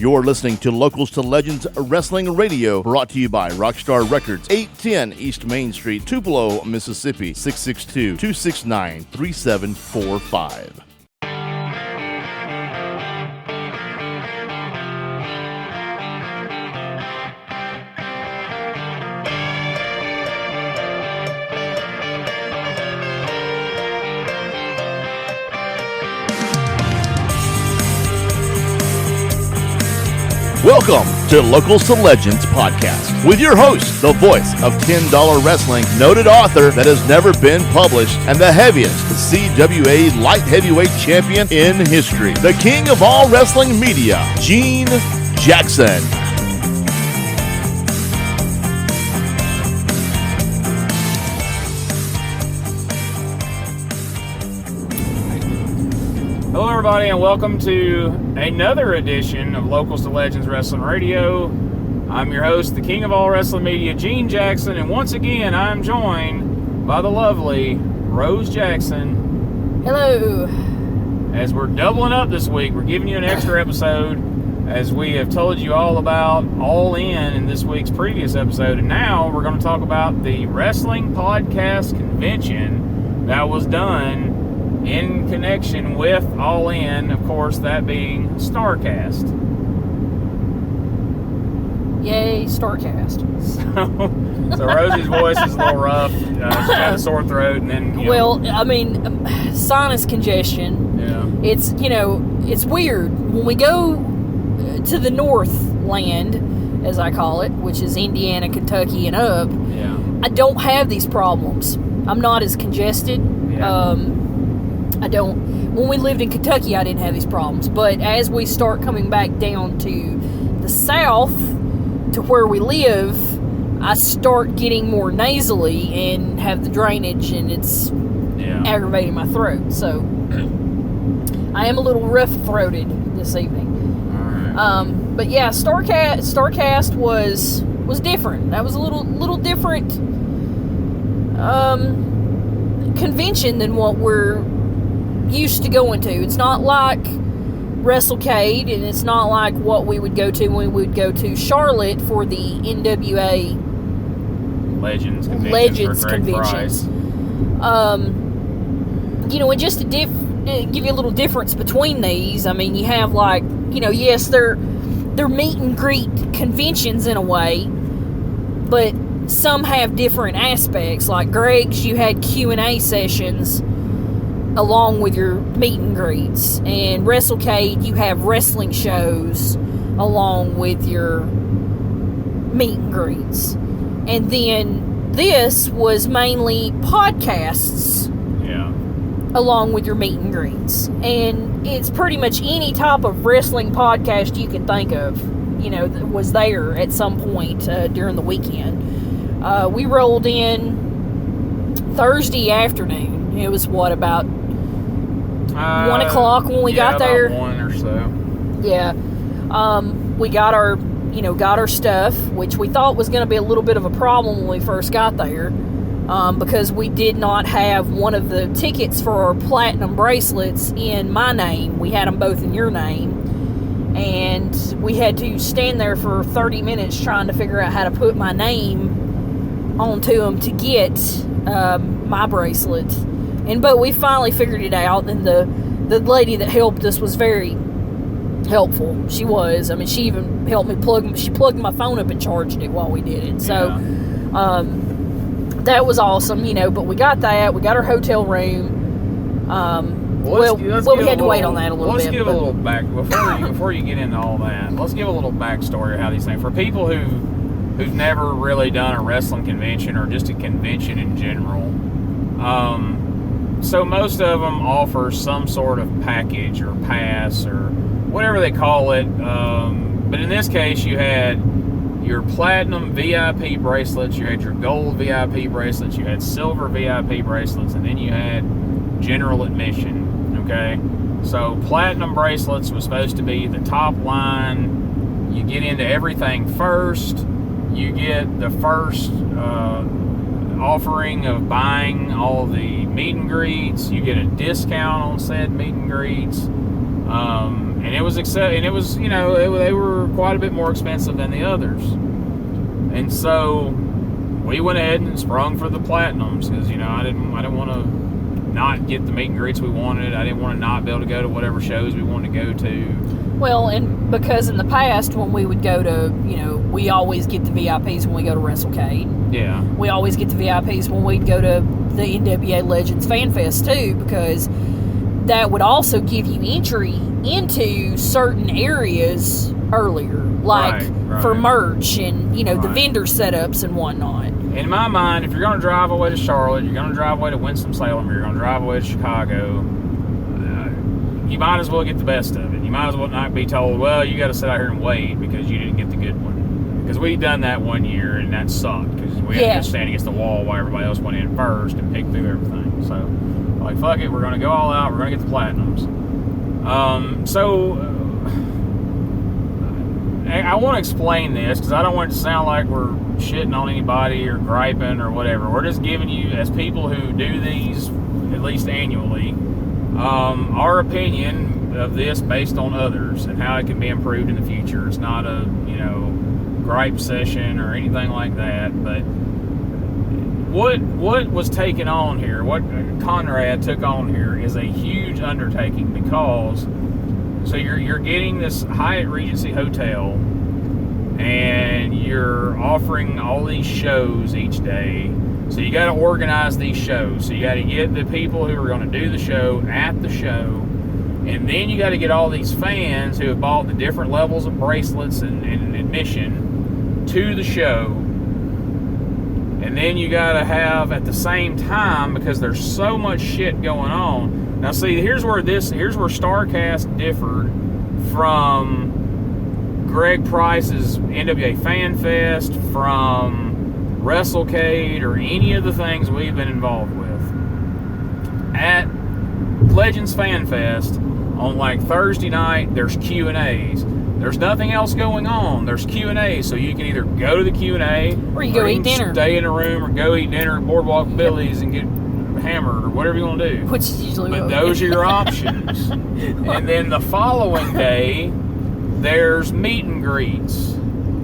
You're listening to Locals to Legends Wrestling Radio, brought to you by Rockstar Records, 810 East Main Street, Tupelo, Mississippi, 662-269-3745. Welcome to Locals to Legends podcast with your host, the voice of $10 Wrestling, noted author that has never been published, and the heaviest CWA light heavyweight champion in history, the king of all wrestling media, Gene Jackson. Hello everybody and welcome to another edition of Locals to Legends Wrestling Radio. I'm your host, the king of all wrestling media, Gene Jackson, and once again I'm joined by the lovely Rose Jackson. Hello. As we're doubling up this week, we're giving you an extra episode as we have told you all about All In this week's previous episode, and now we're going to talk about the Wrestling Podcast Convention that was done in connection with All In, of course, that being Starrcast. Yay, Starrcast. So Rosie's voice is a little rough. She's got a sore throat, and then sinus congestion. Yeah. It's weird when we go to the Northland, as I call it, which is Indiana, Kentucky, and up. Yeah. I don't have these problems. I'm not as congested. Yeah. When we lived in Kentucky, I didn't have these problems. But as we start coming back down to the south, to where we live, I start getting more nasally and have the drainage, and it's aggravating my throat. So I am a little rough-throated this evening. All right. But yeah, Starrcast was different. That was a little different convention than what we're used to going to. It's not like WrestleCade, and it's not like what we would go to when we would go to Charlotte for the NWA Legends conventions. And just to give you a little difference between these, I mean, you have yes, they're meet and greet conventions in a way, but some have different aspects. Like Greg's, you had Q&A sessions along with your meet and greets, and WrestleCade, you have wrestling shows along with your meet and greets, and then this was mainly podcasts along with your meet and greets, and it's pretty much any type of wrestling podcast you can think of, that was there at some point during the weekend. We rolled in Thursday afternoon. It was about 1 o'clock when we got there. About 1 or so. Yeah. We got our stuff, which we thought was going to be a little bit of a problem when we first got there, because we did not have one of the tickets for our platinum bracelets in my name. We had them both in your name, and we had to stand there for 30 minutes trying to figure out how to put my name onto them to get my bracelet. But we finally figured it out, and the lady that helped us was very helpful. She was. I mean, she even helped me plugged my phone up and charged it while we did it. So, that was awesome, but we got that. We got our hotel room. We had to wait on that a little bit. Let's give a little back, before you get into all that, let's give a little backstory of how these things, for people who've never really done a wrestling convention or just a convention in general. So most of them offer some sort of package or pass or whatever they call it. But in this case, you had your platinum VIP bracelets, you had your gold VIP bracelets, you had silver VIP bracelets, and then you had general admission, okay? So platinum bracelets was supposed to be the top line. You get into everything first. You get the first offering of buying all the meet and greets. You get a discount on said meet and greets. And it was they were quite a bit more expensive than the others. And so we went ahead and sprung for the platinums because I didn't want to not get the meet and greets we wanted. I didn't want to not be able to go to whatever shows we wanted to go to. Well, and because in the past when we would go to, we always get the VIPs when we go to WrestleCade. Yeah. We always get the VIPs when we'd go to the NWA Legends Fan Fest too, because that would also give you entry into certain areas earlier, like for merch and the vendor setups and whatnot. In my mind, if you're going to drive away to Charlotte, you're going to drive away to Winston-Salem, or you're going to drive away to Chicago, you might as well get the best of it. You might as well not be told, well, you got to sit out here and wait because you didn't get the good one. Because we done that one year and that sucked because we had to stand against the wall while everybody else went in first and picked through everything. So, like, fuck it, we're going to go all out. We're going to get the platinums. I want to explain this because I don't want it to sound like we're shitting on anybody or griping or whatever. We're just giving you, as people who do these at least annually, our opinion of this based on others and how it can be improved in the future. It's not a gripe session or anything like that, but what was taken on here, what Conrad took on here, is a huge undertaking because you're getting this Hyatt Regency hotel and you're offering all these shows each day. So you got to organize these shows. So you got to get the people who are going to do the show at the show, and then you got to get all these fans who have bought the different levels of bracelets and admission to the show. And then you got to have at the same time, because there's so much shit going on. Now see, here's where Starrcast differed from Greg Price's NWA Fan Fest, from WrestleCade, or any of the things we've been involved with. At Legends Fan Fest, on like Thursday night, there's Q&As. There's nothing else going on. There's Q&A, so you can either go to the Q&A, or you go eat dinner, stay in a room, or go eat dinner at Boardwalk Billy's and get hammered, or whatever you want to do. Which is usually but those are your options. And then the following day, there's meet and greets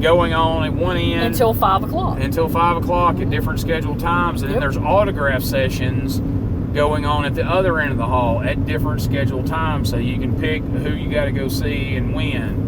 going on at one end until 5 o'clock. Until 5 o'clock at different scheduled times, and then there's autograph sessions going on at the other end of the hall at different scheduled times, so you can pick who you got to go see and when.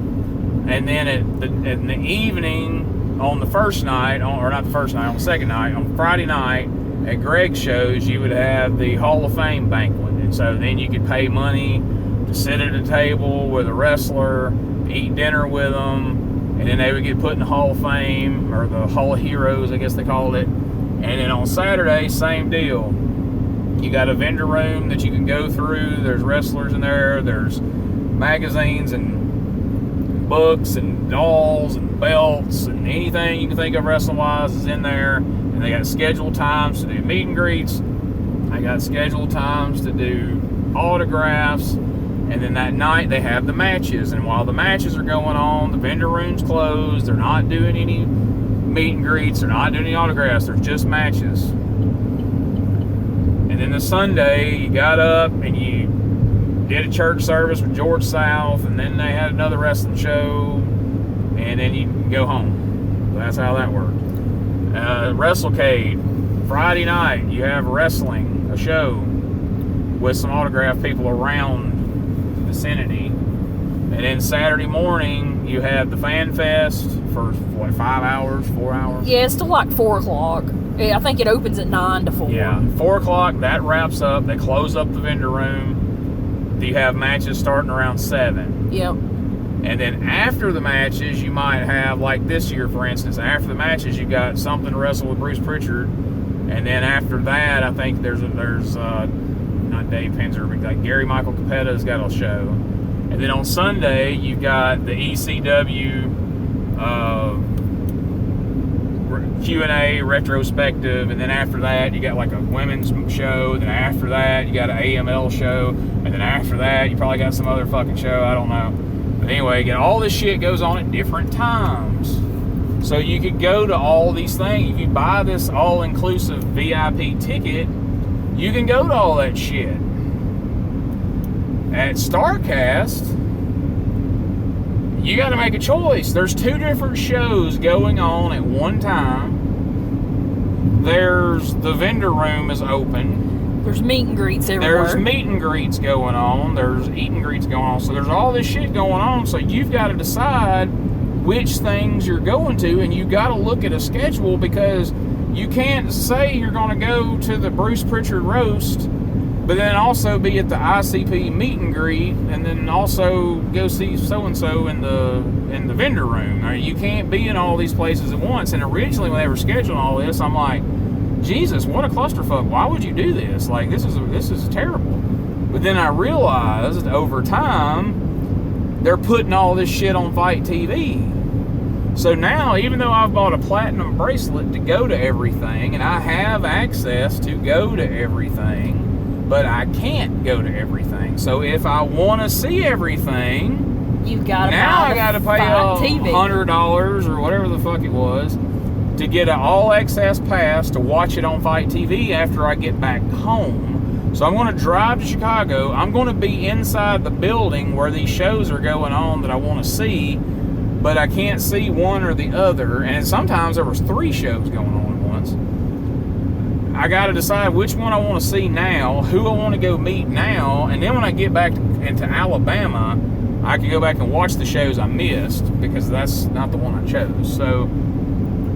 And then in the evening on the first night, on the second night, on Friday night at Greg's shows, you would have the Hall of Fame banquet. And so then you could pay money to sit at a table with a wrestler, eat dinner with them, and then they would get put in the Hall of Fame, or the Hall of Heroes, I guess they called it. And then on Saturday, same deal. You got a vendor room that you can go through. There's wrestlers in there. There's magazines and books and dolls and belts and anything you can think of wrestling-wise is in there. And they got scheduled times to do meet and greets. They got scheduled times to do autographs. And then that night they have the matches. And while the matches are going on, the vendor room's closed. They're not doing any meet and greets. They're not doing any autographs. There's just matches. And then the Sunday, you got up and you did a church service with George South, and then they had another wrestling show, and then you can go home. So that's how that worked. WrestleCade, Friday night, you have wrestling, a show with some autographed people around the vicinity. And then Saturday morning, you have the Fan Fest for, 5 hours, 4 hours? Yeah, it's till like 4 o'clock. I think it opens at 9 to 4. Yeah, 4 o'clock, that wraps up. They close up the vendor room. You have matches starting around 7. Yep. And then after the matches, you might have, like this year, for instance, after the matches, you got something to wrestle with Bruce Pritchard. And then after that, I think there's not Dave Penzer, but like Gary Michael Capetta's got a show. And then on Sunday, you've got the ECW Q&A retrospective, and then after that you got like a women's show, then after that you got an AML show, and then after that you probably got some other fucking show, I don't know. But anyway, you get all this shit goes on at different times. So you could go to all these things. If you buy this all-inclusive VIP ticket, you can go to all that shit. At Starrcast, you got to make a choice. There's 2 different shows going on at one time. There's the vendor room is open. There's meet and greets everywhere. There's meet and greets going on. There's eat and greets going on. So there's all this shit going on. So you've got to decide which things you're going to, and you got to look at a schedule, because you can't say you're going to go to the Bruce Pritchard roast, but then also be at the ICP meet and greet, and then also go see so-and-so in the vendor room. You can't be in all these places at once. And originally when they were scheduling all this, I'm like, Jesus, what a clusterfuck. Why would you do this? Like, this is terrible. But then I realized over time, they're putting all this shit on Fight TV. So now, even though I've bought a platinum bracelet to go to everything, and I have access to go to everything, but I can't go to everything. So if I want to see everything, you've got to now I got to pay $100 or whatever the fuck it was to get an all-access pass to watch it on Fight TV after I get back home. So I'm going to drive to Chicago. I'm going to be inside the building where these shows are going on that I want to see, but I can't see one or the other. And sometimes there was 3 shows going on at once. I got to decide which one I want to see now, who I want to go meet now, and then when I get back into Alabama, I can go back and watch the shows I missed, because that's not the one I chose. So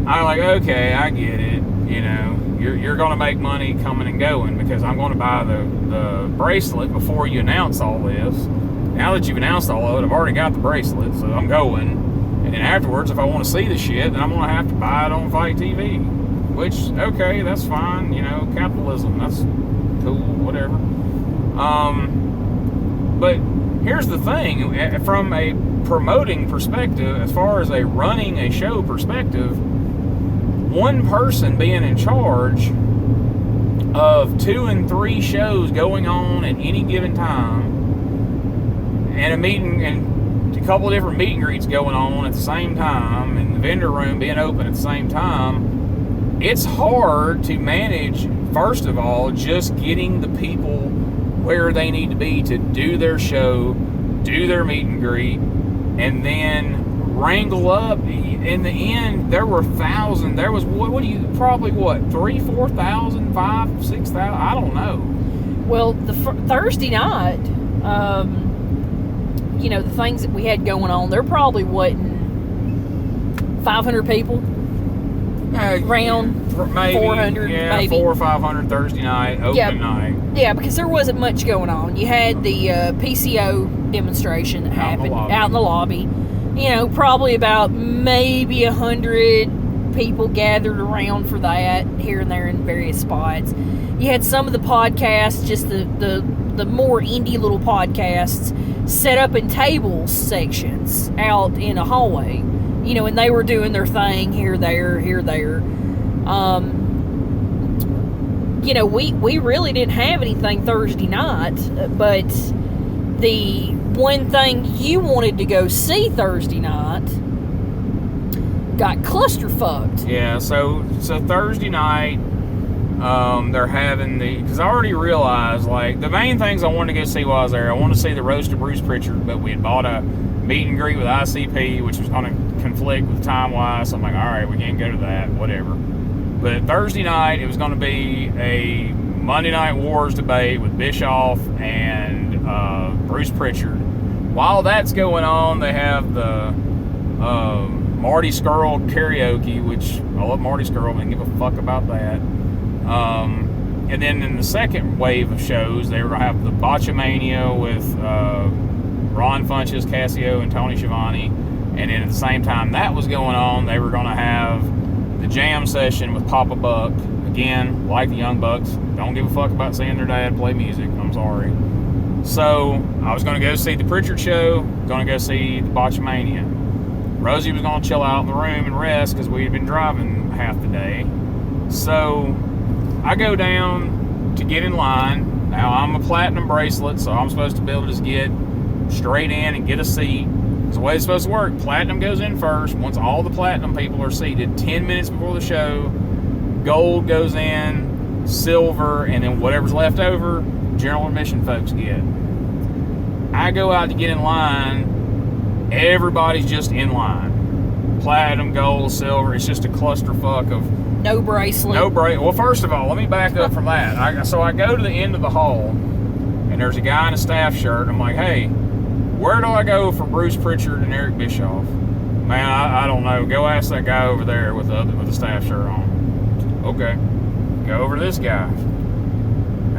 I'm like, okay, I get it. You know, you're going to make money coming and going, because I'm going to buy the bracelet before you announce all this. Now that you've announced all of it, I've already got the bracelet, so I'm going. And then afterwards, if I want to see the shit, then I'm going to have to buy it on Fight TV. Which, okay, that's fine. You know, capitalism, that's cool, whatever. But here's the thing. From a promoting perspective, as far as a running a show perspective, one person being in charge of 2 and 3 shows going on at any given time, and a meeting and a couple of different meet and greets going on at the same time, and the vendor room being open at the same time, it's hard to manage, first of all, just getting the people where they need to be to do their show, do their meet and greet, and then wrangle up. In the end, there were thousands. There was, probably 3,000, 4,000, 5,000, 6,000, I don't know. Well, the Thursday night, you know, the things that we had going on, there probably wasn't 500 people. Around maybe, 400, maybe 400 or 500 Thursday night, open night. Yeah, because there wasn't much going on. You had the PCO demonstration that happened out in the lobby. You know, probably about maybe 100 people gathered around for that here and there in various spots. You had some of the podcasts, just the more indie little podcasts, set up in tables sections out in a hallway. You know, and they were doing their thing here, there. You know, we really didn't have anything Thursday night, but the one thing you wanted to go see Thursday night got clusterfucked. Yeah, so Thursday night, they're having because I already realized, like, the main things I wanted to go see while I was there, I wanted to see the roast of Bruce Pritchard, but we had bought a meet and greet with ICP, which was going to conflict with time-wise, so I'm like, all right, we can't go to that, whatever. But Thursday night, it was going to be a Monday Night Wars debate with Bischoff and Bruce Pritchard. While that's going on, they have the Marty Skrull karaoke, which I love Marty Skrull, I didn't give a fuck about that. And then in the second wave of shows, they were going to have the Botchamania with Ron Funches, Cassio, and Tony Schiavone. And then at the same time that was going on, they were going to have the jam session with Papa Buck. Again, like the Young Bucks, don't give a fuck about seeing their dad play music. I'm sorry. So I was going to go see the Pritchard show, going to go see the Botchamania. Rosie was going to chill out in the room and rest because we had been driving half the day. So I go down to get in line. Now I'm a platinum bracelet, so I'm supposed to be able to just get straight in and get a seat. It's the way it's supposed to work. Platinum goes in first. Once all the platinum people are seated, 10 minutes before the show, gold goes in, silver, and then whatever's left over, general admission folks get. I go out to get in line, everybody's just in line. Platinum, gold, silver. It's just a clusterfuck of no bracelet. Well, first of all, let me back up from that. So I go to the end of the hall, and there's a guy in a staff shirt. I'm like, hey, where do I go for Bruce Pritchard and Eric Bischoff? Man, I don't know. Go ask that guy over there with the staff shirt on. Okay. Go over to this guy.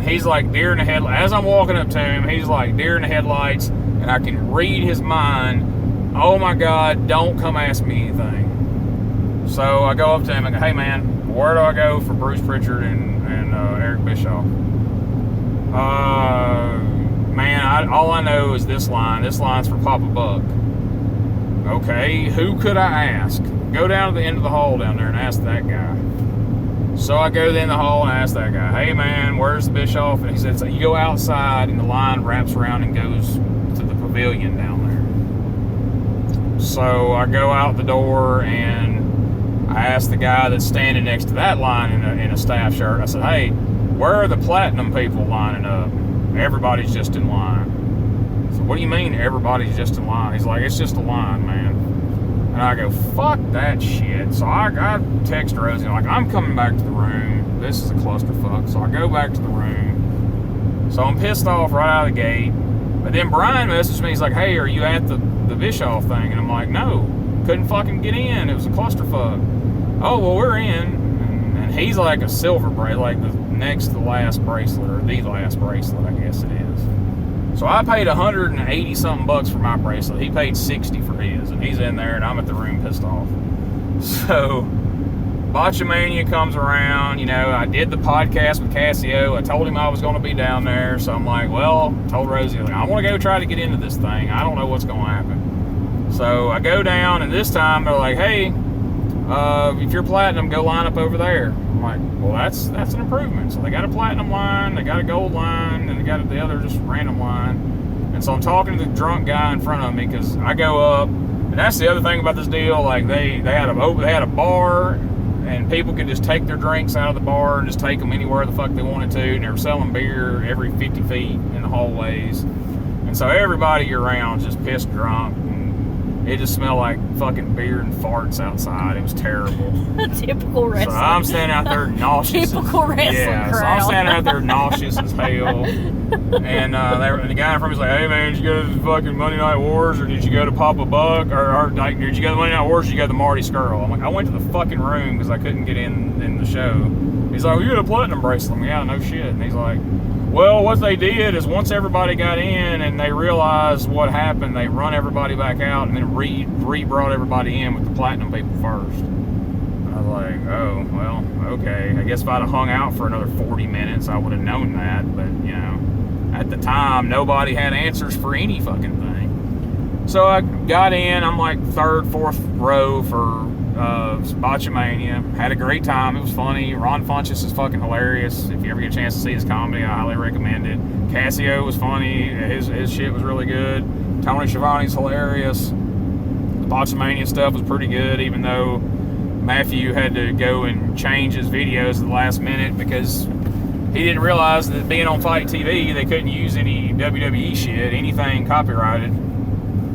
He's like deer in the headlights. As I'm walking up to him, he's like deer in the headlights, and I can read his mind. Oh my God, don't come ask me anything. So I go up to him and go, hey man, where do I go for Bruce Pritchard and Eric Bischoff? Man, all I know is this line. This line's for Papa Buck. Okay, who could I ask? Go down to the end of the hall down there and ask that guy. So I go to the end of the hall and ask that guy, hey man, where's the Bischoff? And he said, so you go outside and the line wraps around and goes to the pavilion down there. So I go out the door and I ask the guy that's standing next to that line in a staff shirt, I said, hey, where are the platinum people lining up? Everybody's just in line. So what do you mean everybody's just in line? He's like, it's just a line, man. And I go, fuck that shit. So I text Rosie, like, I'm coming back to the room. This is a clusterfuck. So I go back to the room. So I'm pissed off right out of the gate. But then Brian messaged me. He's like, hey, are you at the Bischoff thing? And I'm like, no. Couldn't fucking get in. It was a clusterfuck. Oh, well, we're in. And he's like a silver bracelet, like the next to last bracelet, or the last bracelet, I guess it is. So I paid $180-something for my bracelet. He paid $60 for his, and he's in there, and I'm at the room pissed off. So Botchamania comes around. You know, I did the podcast with Cassio. I told him I was going to be down there, so I'm like, well, told Rosie, like, I want to go try to get into this thing. I don't know what's going to happen. So I go down, and this time they're like, hey, if you're platinum, go line up over there. I'm like, well, that's an improvement. So they got a platinum line, they got a gold line, and they got the other just random line. And so I'm talking to the drunk guy in front of me because I go up, and that's the other thing about this deal. Like they had a bar, and people could just take their drinks out of the bar and just take them anywhere the fuck they wanted to. And they were selling beer every 50 feet in the hallways. And so everybody around just pissed drunk. It just smelled like fucking beer and farts outside. It was terrible. Typical wrestling. So I'm standing out there nauseous. Typical wrestling crowd. So I'm standing out there nauseous as hell. And the guy in front of me was like, hey man, did you go to the fucking Monday Night Wars, or did you go to Papa Buck, or like, did you go to the Monday Night Wars, or did you go to the Marty Skrull? I'm like, I went to the fucking room because I couldn't get in the show. He's like, well, you got a platinum bracelet. I'm like, yeah, no shit. And he's like, well, what they did is once everybody got in and they realized what happened, they run everybody back out and then re-brought everybody in with the platinum people first. I was like, oh, well, okay. I guess if I'd have hung out for another 40 minutes, I would have known that. But, you know, at the time, nobody had answers for any fucking thing. So I got in. I'm like third, fourth row for Botchamania. Had a great time. It was funny. Ron Funches is fucking hilarious. If you ever get a chance to see his comedy, I highly recommend it. Cassio was funny. His shit was really good. Tony Schiavone's hilarious. The Botchamania stuff was pretty good, even though Matthew had to go and change his videos at the last minute because he didn't realize that being on Fight TV, they couldn't use any WWE shit. Anything copyrighted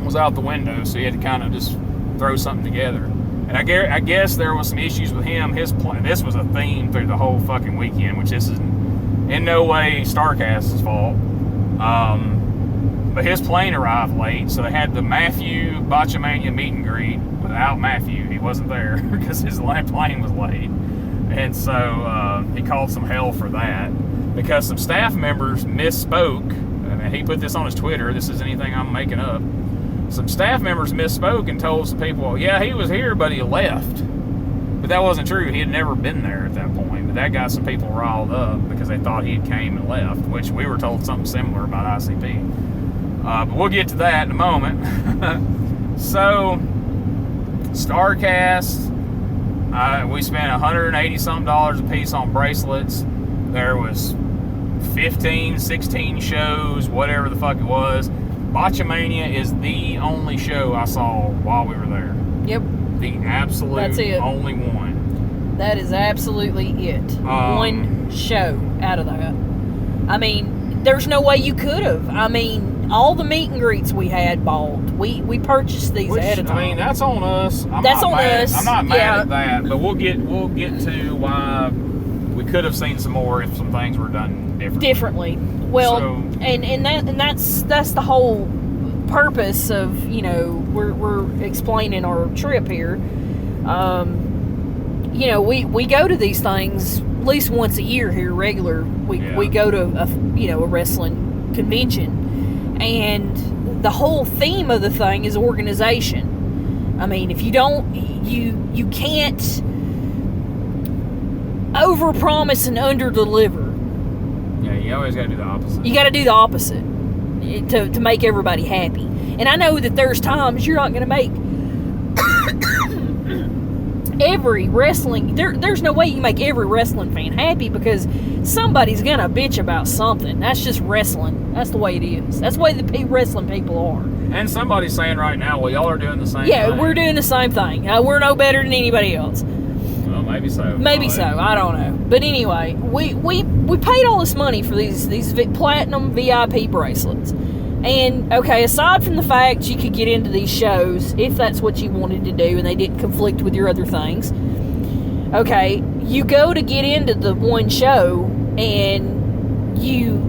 was out the window, so he had to kind of just throw something together. And I guess there was some issues with him. This was a theme through the whole fucking weekend, which this is in no way Starrcast's fault. But his plane arrived late, so they had the Matthew Botchamania meet and greet without Matthew. He wasn't there because his plane was late. And so he called some hell for that because some staff members misspoke. And he put this on his Twitter. This isn't anything I'm making up. Some staff members misspoke and told some people, yeah, he was here, but he left. But that wasn't true. He had never been there at that point. But that got some people riled up because they thought he had came and left, which we were told something similar about ICP. But we'll get to that in a moment. So, Starrcast, we spent $180-something a piece on bracelets. There was 15, 16 shows, whatever the fuck it was. Botchamania is the only show I saw while we were there. Yep. The absolute only one. That is absolutely it. One show out of that. I mean, there's no way you could have. I mean, all the meet and greets we had bought. We purchased these ahead of time. I mean, that's on us. I'm not mad at that, but we'll get to why we could have seen some more if some things were done differently. Well, and that's the whole purpose of, you know, we're explaining our trip here. You know, we go to these things at least once a year here, regular. We go to a wrestling convention, and the whole theme of the thing is organization. I mean, if you don't, you can't overpromise and underdeliver. Yeah, you always got to do the opposite. You got to do the opposite to make everybody happy. And I know that there's times you're not going to make every wrestling. There's no way you can make every wrestling fan happy, because somebody's going to bitch about something. That's just wrestling. That's the way it is. That's the way the wrestling people are. And somebody's saying right now, well, y'all are doing the same thing. Yeah, we're doing the same thing. We're no better than anybody else. Well, maybe so. Maybe so. I don't know. But anyway, we paid all this money for these platinum VIP bracelets. And, okay, aside from the fact you could get into these shows if that's what you wanted to do and they didn't conflict with your other things, okay, you go to get into the one show and you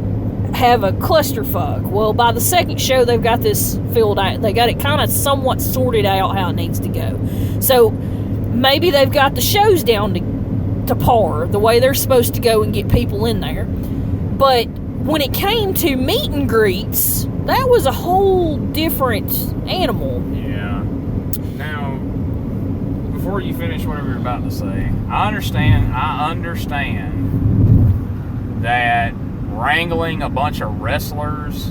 have a clusterfuck. Well, by the second show, they've got this filled out. They got it kind of somewhat sorted out how it needs to go. So maybe they've got the shows down to par, the way they're supposed to go and get people in there. But when it came to meet and greets, that was a whole different animal. Yeah. Now, before you finish whatever you're about to say, I understand that wrangling a bunch of wrestlers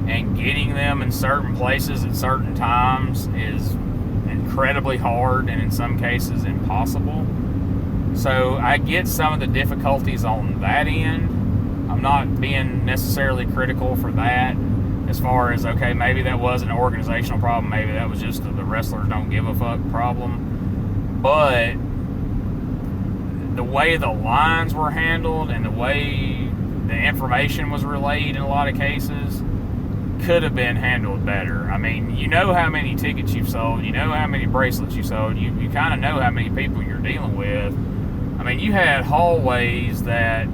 and getting them in certain places at certain times is incredibly hard and in some cases impossible. So I get some of the difficulties on that end. I'm not being necessarily critical for that, as far as, okay, maybe that was an organizational problem, maybe that was just the wrestlers don't give a fuck problem. But the way the lines were handled and the way the information was relayed in a lot of cases could have been handled better. I mean, you know how many tickets you've sold, you know how many bracelets you sold, you kind of know how many people you're dealing with. I mean, you had hallways that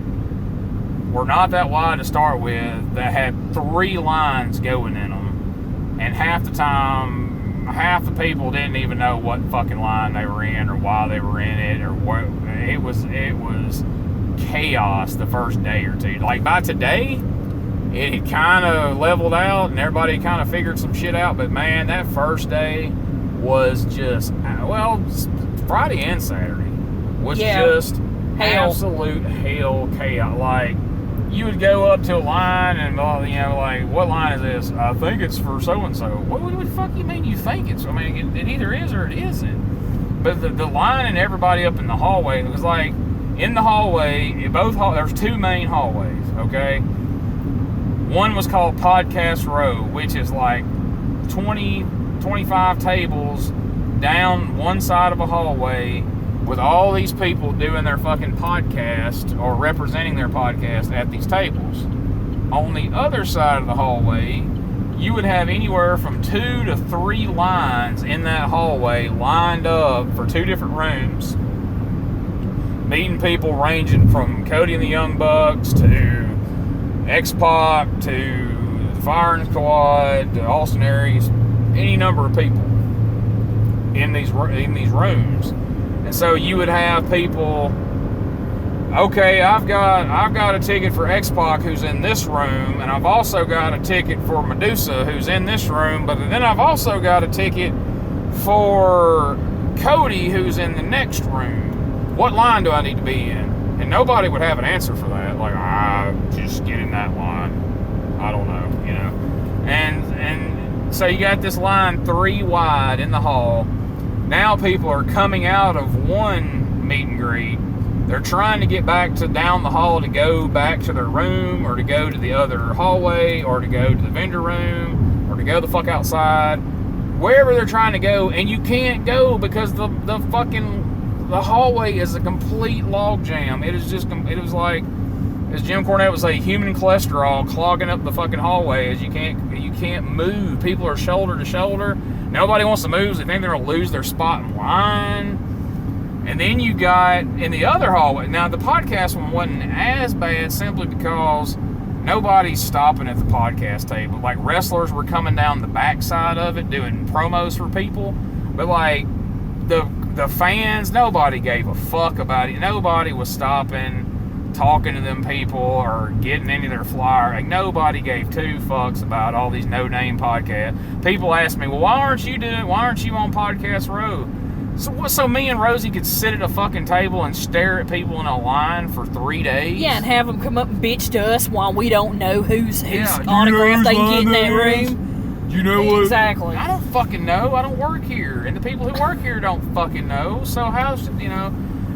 were not that wide to start with that had 3 lines going in them, and half the time, half the people didn't even know what fucking line they were in or why they were in it, or what. It was chaos the first day or two. Like, by today, it had kind of leveled out and everybody kind of figured some shit out, but man, that first day was just, well, Friday and Saturday was just hell. Absolute hell, chaos. Like, you would go up to a line and, you know, like, what line is this? I think it's for so-and-so. What the fuck you mean you think it's? I mean, it either is or it isn't. But the line and everybody up in the hallway, it was like, in the hallway, there's 2 main hallways, okay? One was called Podcast Row, which is like 20, 25 tables down one side of a hallway with all these people doing their fucking podcast or representing their podcast at these tables. On the other side of the hallway, you would have anywhere from 2 to 3 lines in that hallway lined up for 2 different rooms, meeting people ranging from Cody and the Young Bucks to X-Pac to the Firing Squad to Austin Aries, any number of people in these rooms. And so you would have people, okay, I've got a ticket for X-Pac who's in this room, and I've also got a ticket for Medusa who's in this room, but then I've also got a ticket for Cody who's in the next room. What line do I need to be in? And nobody would have an answer for that. Like, just get in that line. I don't know, you know. And so you got this line 3 wide in the hall. Now people are coming out of one meet and greet. They're trying to get back to down the hall to go back to their room, or to go to the other hallway, or to go to the vendor room, or to go the fuck outside. Wherever they're trying to go, and you can't go because the hallway is a complete log jam. It was as Jim Cornette would say, human cholesterol clogging up the fucking hallways. You can't move. People are shoulder to shoulder. Nobody wants to move. They think they're going to lose their spot in line. And then you got in the other hallway. Now, the podcast one wasn't as bad simply because nobody's stopping at the podcast table. Like, wrestlers were coming down the backside of it doing promos for people. But, like, the fans, nobody gave a fuck about it. Nobody was stopping, talking to them people, or getting any of their flyer. Like, nobody gave two fucks about all these no-name podcasts. People ask me, well, why aren't you on Podcast Row? So me and Rosie could sit at a fucking table and stare at people in a line for 3 days? Yeah, and have them come up and bitch to us while we don't know whose autograph they can get in that room. You know what? Exactly. I don't fucking know. I don't work here. And the people who work here don't fucking know. So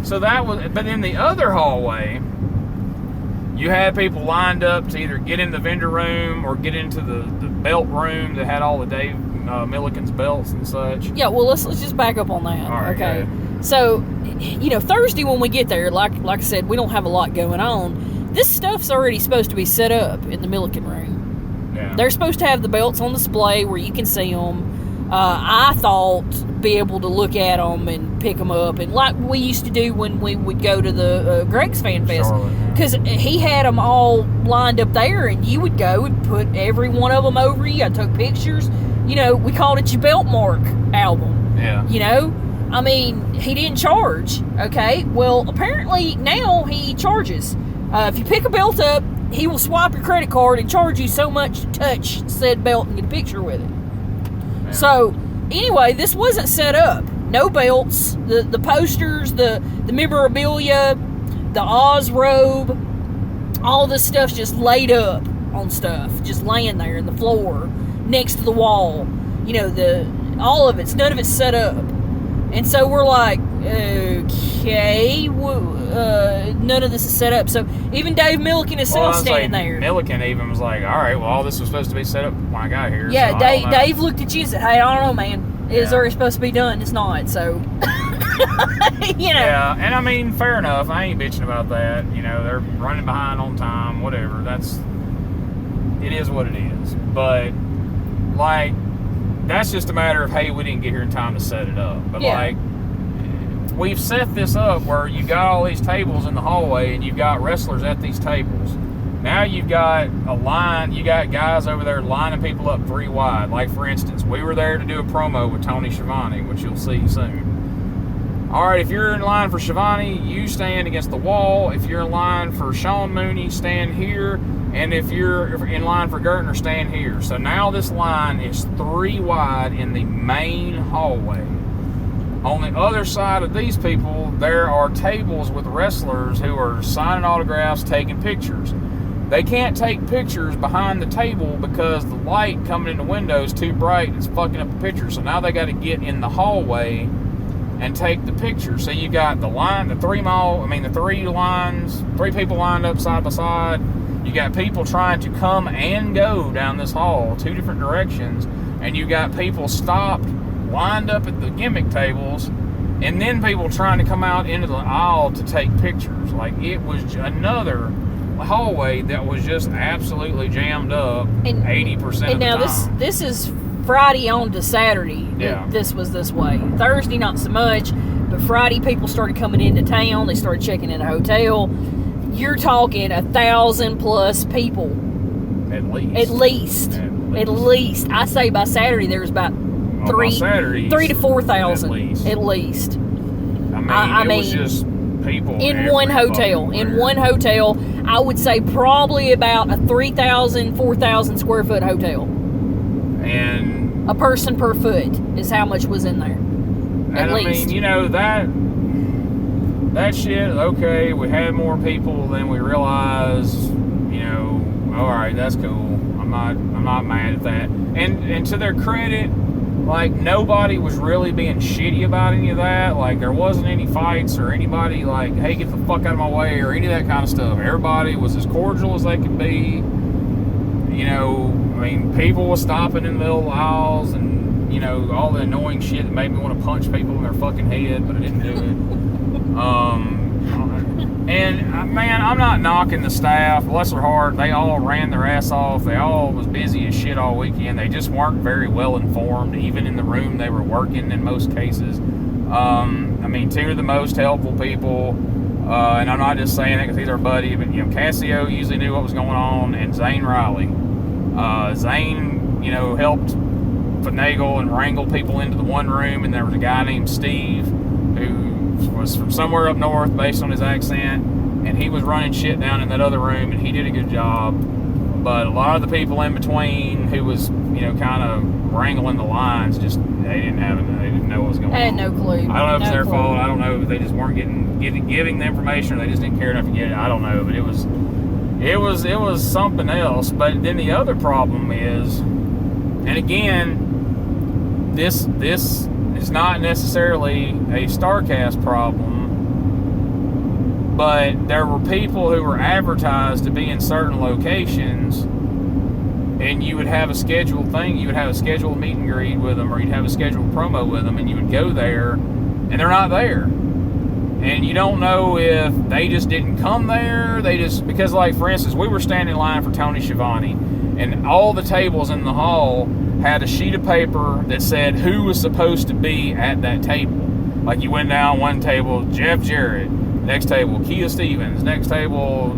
so that was, but in the other hallway, you had people lined up to either get in the vendor room or get into the belt room that had all the Dave Milliken's belts and such. Yeah, well, let's just back up on that. All right, okay. So, Thursday when we get there, like I said, we don't have a lot going on. This stuff's already supposed to be set up in the Milliken room. Yeah. They're supposed to have the belts on display where you can see them. I thought be able to look at them and pick them up, and like we used to do when we would go to the Greg's Fan Fest, because he had them all lined up there, and you would go and put every one of them over you. I took pictures. We called it your belt mark album. Yeah. I mean, he didn't charge. Okay. Well, apparently now he charges. If you pick a belt up, he will swipe your credit card and charge you so much to touch said belt and get a picture with it. Yeah. So, anyway, this wasn't set up. No belts, the posters, the memorabilia, the Oz robe, all this stuff's just laid up on stuff, just laying there in the floor, next to the wall. All of it's, none of it's set up. And so we're like, okay, none of this is set up. So even Dave Milliken himself standing there. Milliken even was like, all right, well, all this was supposed to be set up when I got here. Yeah, so Dave looked at you and said, hey, I don't know, man. It's already supposed to be done. It's not, so. Yeah, and I mean, fair enough. I ain't bitching about that. They're running behind on time, whatever. It is what it is. But, like, that's just a matter of, hey, we didn't get here in time to set it up. But, we've set this up where you got all these tables in the hallway and you've got wrestlers at these tables. Now you've got a line, you got guys over there lining people up 3 wide. Like, for instance, we were there to do a promo with Tony Schiavone, which you'll see soon. All right, if you're in line for Schiavone, you stand against the wall. If you're in line for Sean Mooney, stand here. And if you're in line for Gertner, stand here. So now this line is 3 wide in the main hallway. On the other side of these people, there are tables with wrestlers who are signing autographs, taking pictures. They can't take pictures behind the table because the light coming in the window is too bright. It's fucking up the picture. So now they got to get in the hallway and take the picture. So you got the line, the 3 lines, 3 people lined up side by side. You got people trying to come and go down this hall, 2 different directions, and you got people stopped, lined up at the gimmick tables, and then people trying to come out into the aisle to take pictures. Like, it was another hallway that was just absolutely jammed up 80% of the time. And now this is Friday on to Saturday. Yeah. This was this way. Thursday, not so much, but Friday people started coming into town. They started checking in a hotel. You're talking 1,000+ people. At least. I say by Saturday there was about 3 to 4,000 at least. I mean, it was just people in one hotel. In one hotel, I would say probably about a 3,000, 4,000 square foot hotel. And a person per foot is how much was in there. At least. I mean, that shit, okay, we had more people than we realized, all right, that's cool. I'm not mad at that. And to their credit, like, nobody was really being shitty about any of that. Like, there wasn't any fights or anybody like, hey, get the fuck out of my way or any of that kind of stuff. Everybody was as cordial as they could be. People were stopping in the middle of the aisles and, all the annoying shit that made me want to punch people in their fucking head, but I didn't do it. And man, I'm not knocking the staff. Bless their heart, they all ran their ass off. They all was busy as shit all weekend. They just weren't very well informed, even in the room they were working in most cases. I mean, two of the most helpful people, and I'm not just saying that because he's our buddy, but Cassio usually knew what was going on, and Zane Riley. Zane, helped finagle and wrangle people into the one room, and there was a guy named Steve who was from somewhere up north based on his accent, and he was running shit down in that other room, and he did a good job. But a lot of the people in between who was kind of wrangling the lines, just they didn't know what was going on. I had no clue. I don't know if it's their fault. I don't know if they just weren't giving the information, or they just didn't care enough to get it. I don't know, but it was something else. But then the other problem is, and again, this is not necessarily a Starrcast problem, but there were people who were advertised to be in certain locations, and you would have a scheduled thing. You would have a scheduled meet and greet with them, or you'd have a scheduled promo with them, and you would go there, and they're not there. And you don't know if they just didn't come there. Because, like, for instance, we were standing in line for Tony Schiavone, and all the tables in the hall had a sheet of paper that said who was supposed to be at that table. Like, you went down one table, Jeff Jarrett. Next table, Kia Stevens. Next table,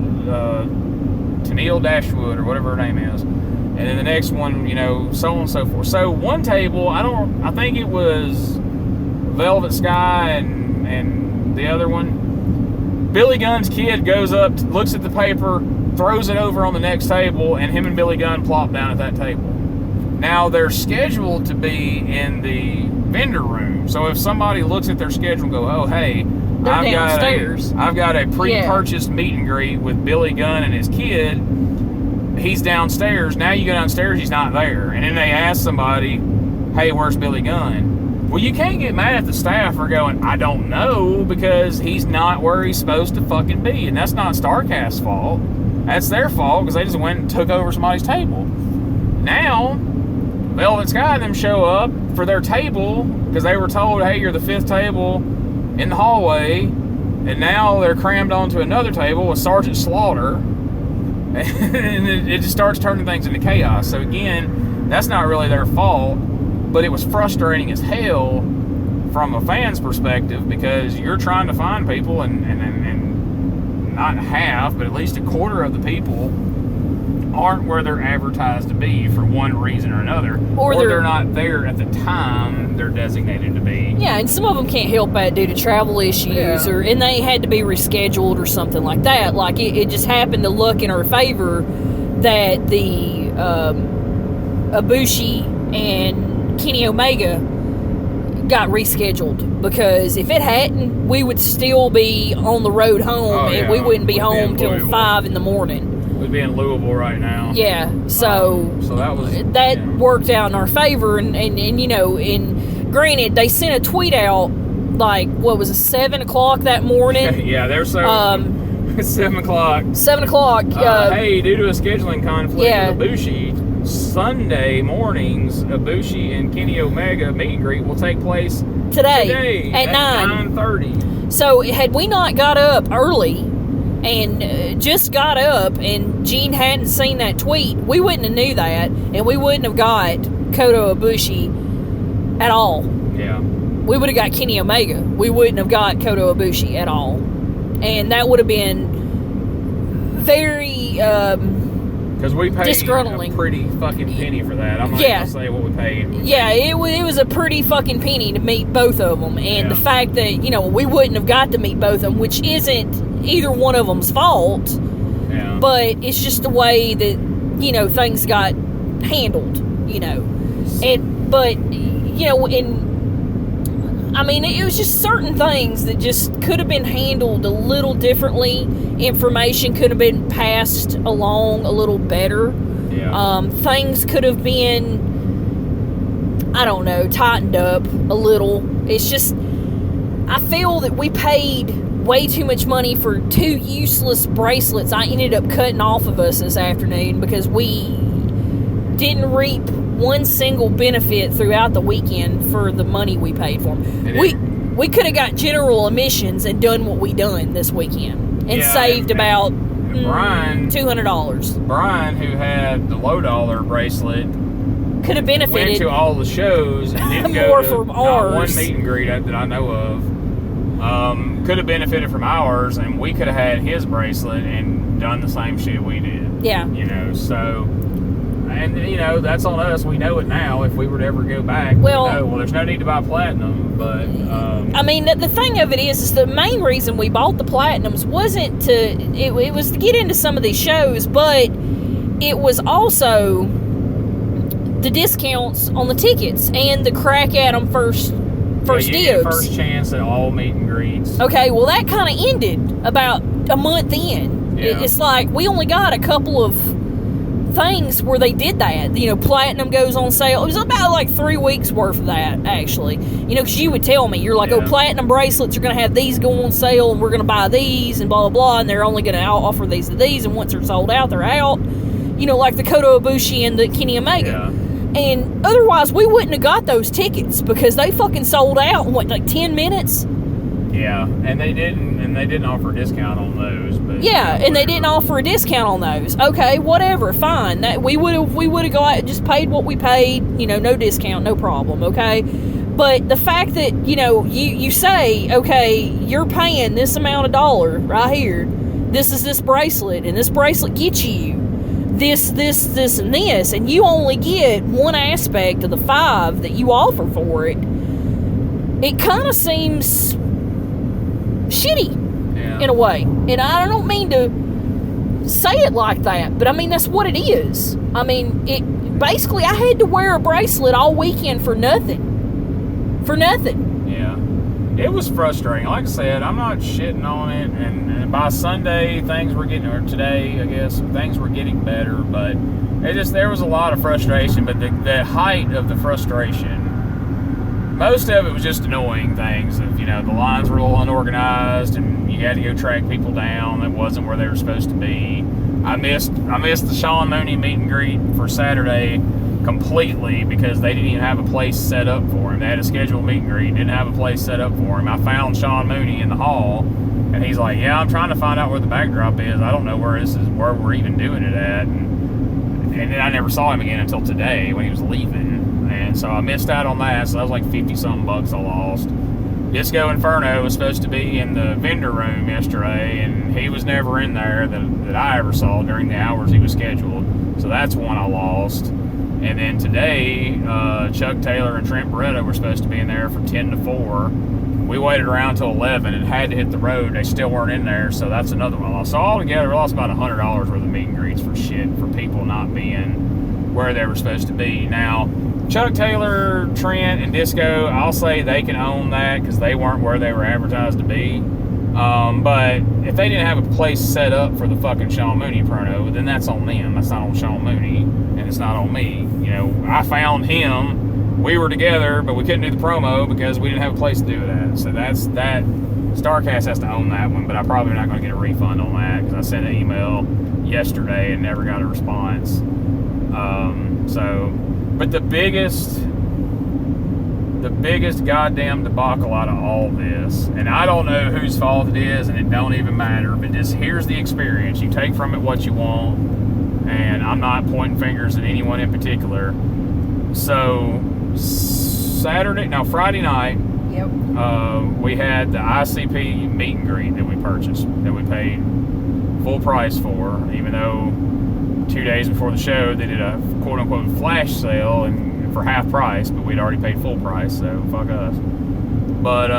Tennille Dashwood, or whatever her name is. And then the next one, so on and so forth. So one table, I think it was Velvet Sky and the other one. Billy Gunn's kid goes up, looks at the paper, throws it over on the next table, and him and Billy Gunn plop down at that table. Now, they're scheduled to be in the vendor room. So if somebody looks at their schedule and go, oh, hey, I've got a pre-purchased meet and greet with Billy Gunn and his kid. He's downstairs. Now you go downstairs, he's not there. And then they ask somebody, hey, where's Billy Gunn? Well, you can't get mad at the staff for going, I don't know, because he's not where he's supposed to fucking be. And that's not Starrcast's fault. That's their fault, because they just went and took over somebody's table. Now, Velvet Sky and them show up for their table because they were told, hey, you're the fifth table in the hallway, and now they're crammed onto another table with Sergeant Slaughter, and it just starts turning things into chaos. So again, that's not really their fault, but it was frustrating as hell from a fan's perspective, because you're trying to find people, and not half, but at least a quarter of the people aren't where they're advertised to be for one reason or another, or they're not there at the time they're designated to be. Yeah, and some of them can't help that due to travel issues, and they had to be rescheduled or something like that. Like, it just happened to look in our favor that the Ibushi and Kenny Omega got rescheduled, because if it hadn't, we would still be on the road home, and we wouldn't be home till 5 in the morning. We'd be in Louisville right now. Yeah, so that worked out in our favor, and granted, they sent a tweet out, like, what was it, 7 o'clock that morning? Yeah, they're so 7 o'clock. 7 o'clock. Hey, due to a scheduling conflict with Ibushi, Sunday mornings, Ibushi and Kenny Omega meet and greet will take place today at 9:30. So had we not got up early and just got up, and Gene hadn't seen that tweet, we wouldn't have knew that, and we wouldn't have got Kota Ibushi at all. Yeah. We would have got Kenny Omega. We wouldn't have got Kota Ibushi at all. And that would have been very because we paid disgruntling. A pretty fucking penny for that. I'm not going to say what we paid. Yeah, it was a pretty fucking penny to meet both of them. And the fact that, we wouldn't have got to meet both of them, which isn't either one of them's fault. Yeah. But it's just the way that, things got handled, it was just certain things that just could have been handled a little differently. Information could have been passed along a little better. Yeah. Things could have been, tightened up a little. It's just, I feel that we paid way too much money for 2 useless bracelets I ended up cutting off of us this afternoon, because we didn't reap one single benefit throughout the weekend for the money we paid for them. We could have got general admissions and done what we done this weekend. and saved about Brian, $200. Brian, who had the low dollar bracelet, could have benefited. Went to all the shows and didn't more go to from not ours. one meet and greet that I know of. Could have benefited from ours, and we could have had his bracelet and done the same shit we did. Yeah. So, and that's on us. We know it now. If we were to ever go back, well, there's no need to buy platinum. But I mean, the thing of it is the main reason we bought the platinums wasn't to. It was to get into some of these shows, but it was also the discounts on the tickets and the crack at them first you dibs. Get first chance at all meet and greets. Okay, well that kind of ended about a month in. Yeah. It's like we only got a couple of things where they did that. Platinum goes on sale. It was about like 3 weeks worth of that, actually. Because you would tell me, you're like, platinum bracelets are going to have these go on sale, and we're going to buy these, and blah, blah, blah, and they're only going to offer these to these, and once they're sold out, they're out. Like the Kota Ibushi and the Kenny Omega. Yeah. And otherwise, we wouldn't have got those tickets because they fucking sold out in, 10 minutes? Yeah, and they didn't offer a discount on those. But and they didn't offer a discount on those. Okay, whatever, fine. That we would have just paid what we paid. No discount, no problem. Okay, but the fact that you say, okay, you're paying this amount of dollar right here. This is this bracelet, and this bracelet gets you this, and this, and you only get one aspect of the 5 that you offer for it. It kind of seems shitty in a way, and I don't mean to say it like that, but I mean that's what it is. I mean, it basically I had to wear a bracelet all weekend for nothing. Yeah, it was frustrating. Like I said, I'm not shitting on it, and by Sunday things were getting, or today I guess things were getting better, but there was a lot of frustration. But the height of the frustration, most of it was just annoying things. The lines were a little unorganized, and you had to go track people down that wasn't where they were supposed to be. I missed the Sean Mooney meet and greet for Saturday completely because they didn't even have a place set up for him. They had a scheduled meet and greet, didn't have a place set up for him. I found Sean Mooney in the hall, and he's like, "Yeah, I'm trying to find out where the backdrop is. I don't know where we're even doing it at." And then I never saw him again until today when he was leaving. And so I missed out on that, so that was like $50-something bucks I lost. Disco Inferno was supposed to be in the vendor room yesterday, and he was never in there that I ever saw during the hours he was scheduled. So that's one I lost. And then today, Chuck Taylor and Trent Beretta were supposed to be in there from 10 to 4. We waited around till 11 and had to hit the road. They still weren't in there, so that's another one I lost. So altogether, we lost about $100 worth of meet and greets for people not being where they were supposed to be. Now, Chuck Taylor, Trent, and Disco, I'll say they can own that because they weren't where they were advertised to be. But if they didn't have a place set up for the fucking Sean Mooney promo, then that's on them. That's not on Sean Mooney, and it's not on me. I found him. We were together, but we couldn't do the promo because we didn't have a place to do it at. So that's that. Starrcast has to own that one, but I'm probably not going to get a refund on that because I sent an email yesterday and never got a response. But the biggest goddamn debacle out of all this, and I don't know whose fault it is, and it don't even matter, but just here's the experience. You take from it what you want, and I'm not pointing fingers at anyone in particular. So Friday night, we had the ICP meet and greet that we purchased, that we paid full price for, even though 2 days before the show they did a quote-unquote flash sale and for half price, but we'd already paid full price, so fuck us. But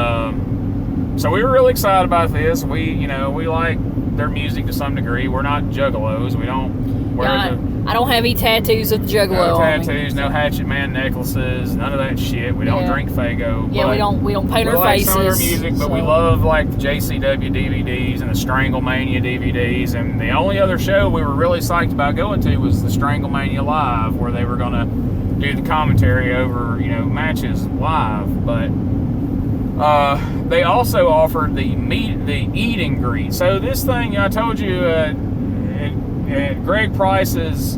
so we were really excited about this. We like their music to some degree. We're not juggalos. We don't wear I don't have any tattoos of the Juggalo. No tattoos, no Hatchet Man necklaces, none of that shit. We don't drink Faygo. Yeah, we don't paint our faces. We like some of their music, but we love like the JCW DVDs and the Stranglemania DVDs. And the only other show we were really psyched about going to was the Stranglemania Live, where they were going to do the commentary over matches live. But they also offered the eat and greet. So this thing I told you. At Greg Price's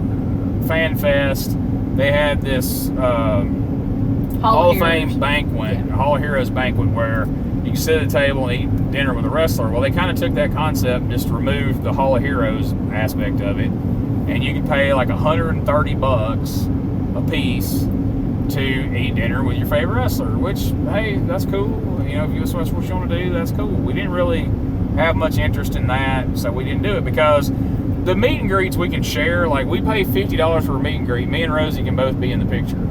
Fan Fest, they had this Hall of Fame banquet, Hall of Heroes banquet, where you can sit at a table and eat dinner with a wrestler. Well, they kind of took that concept and just removed the Hall of Heroes aspect of it, and you could pay like $130 a piece to eat dinner with your favorite wrestler. Which, hey, that's cool. You know, if that's what you want to do, that's cool. We didn't really have much interest in that, so we didn't do it because the meet and greets we can share. Like, we pay $50 for a meet and greet. Me and Rosie can both be in the picture,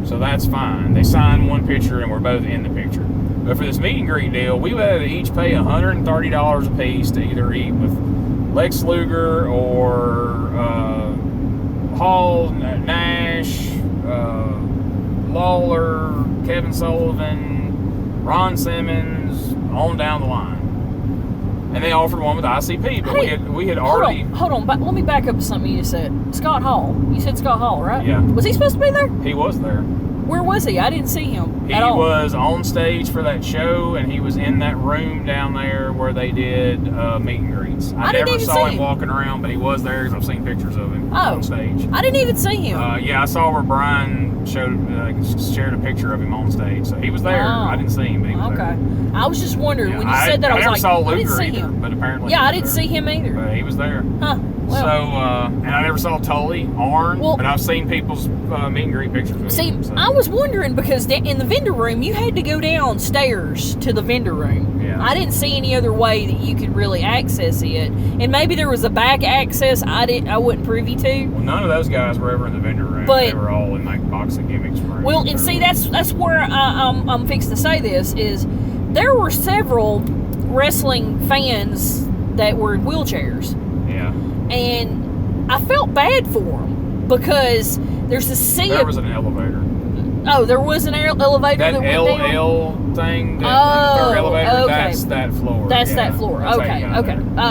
so that's fine. They sign one picture and we're both in the picture. But for this meet and greet deal, we would each pay $130 a piece to either eat with Lex Luger or Hall, Nash, Lawler, Kevin Sullivan, Ron Simmons, on down the line. And they offered one with ICP, but we had already... Hold on. Let me back up to something you just said. Scott Hall. You said Scott Hall, right? Yeah. Was he supposed to be there? He was there. Where was he? I didn't see him at all. He was on stage for that show, and he was in that room down there where they did meet and greets. I never saw him walking around, but he was there because I've seen pictures of him on stage. I didn't even see him. Yeah, I saw where Brian shared a picture of him on stage. So he was there. I didn't see him, but he was there. I was just wondering when you said that. I was like, saw I didn't Luger see either, him. But apparently, I didn't see him either. But he was there. Huh. Well, so, and I never saw Tully, Arn, but I've seen people's meet and greet pictures with him. See, I was wondering because in the vendor room, you had to go downstairs to the vendor room. Yeah. I didn't see any other way that you could really access it. And maybe there was a back access I wasn't privy to. Well, none of those guys were ever in the vendor room. They were all in like boxing gimmicks room. Well, and see, that's where I'm fixing to say this is there were several wrestling fans that were in wheelchairs. Yeah. And I felt bad for them because there's a sea There was an elevator. Oh, there was an elevator that went down? LL thing, the third elevator, okay. That's that floor. That's that floor. That's okay.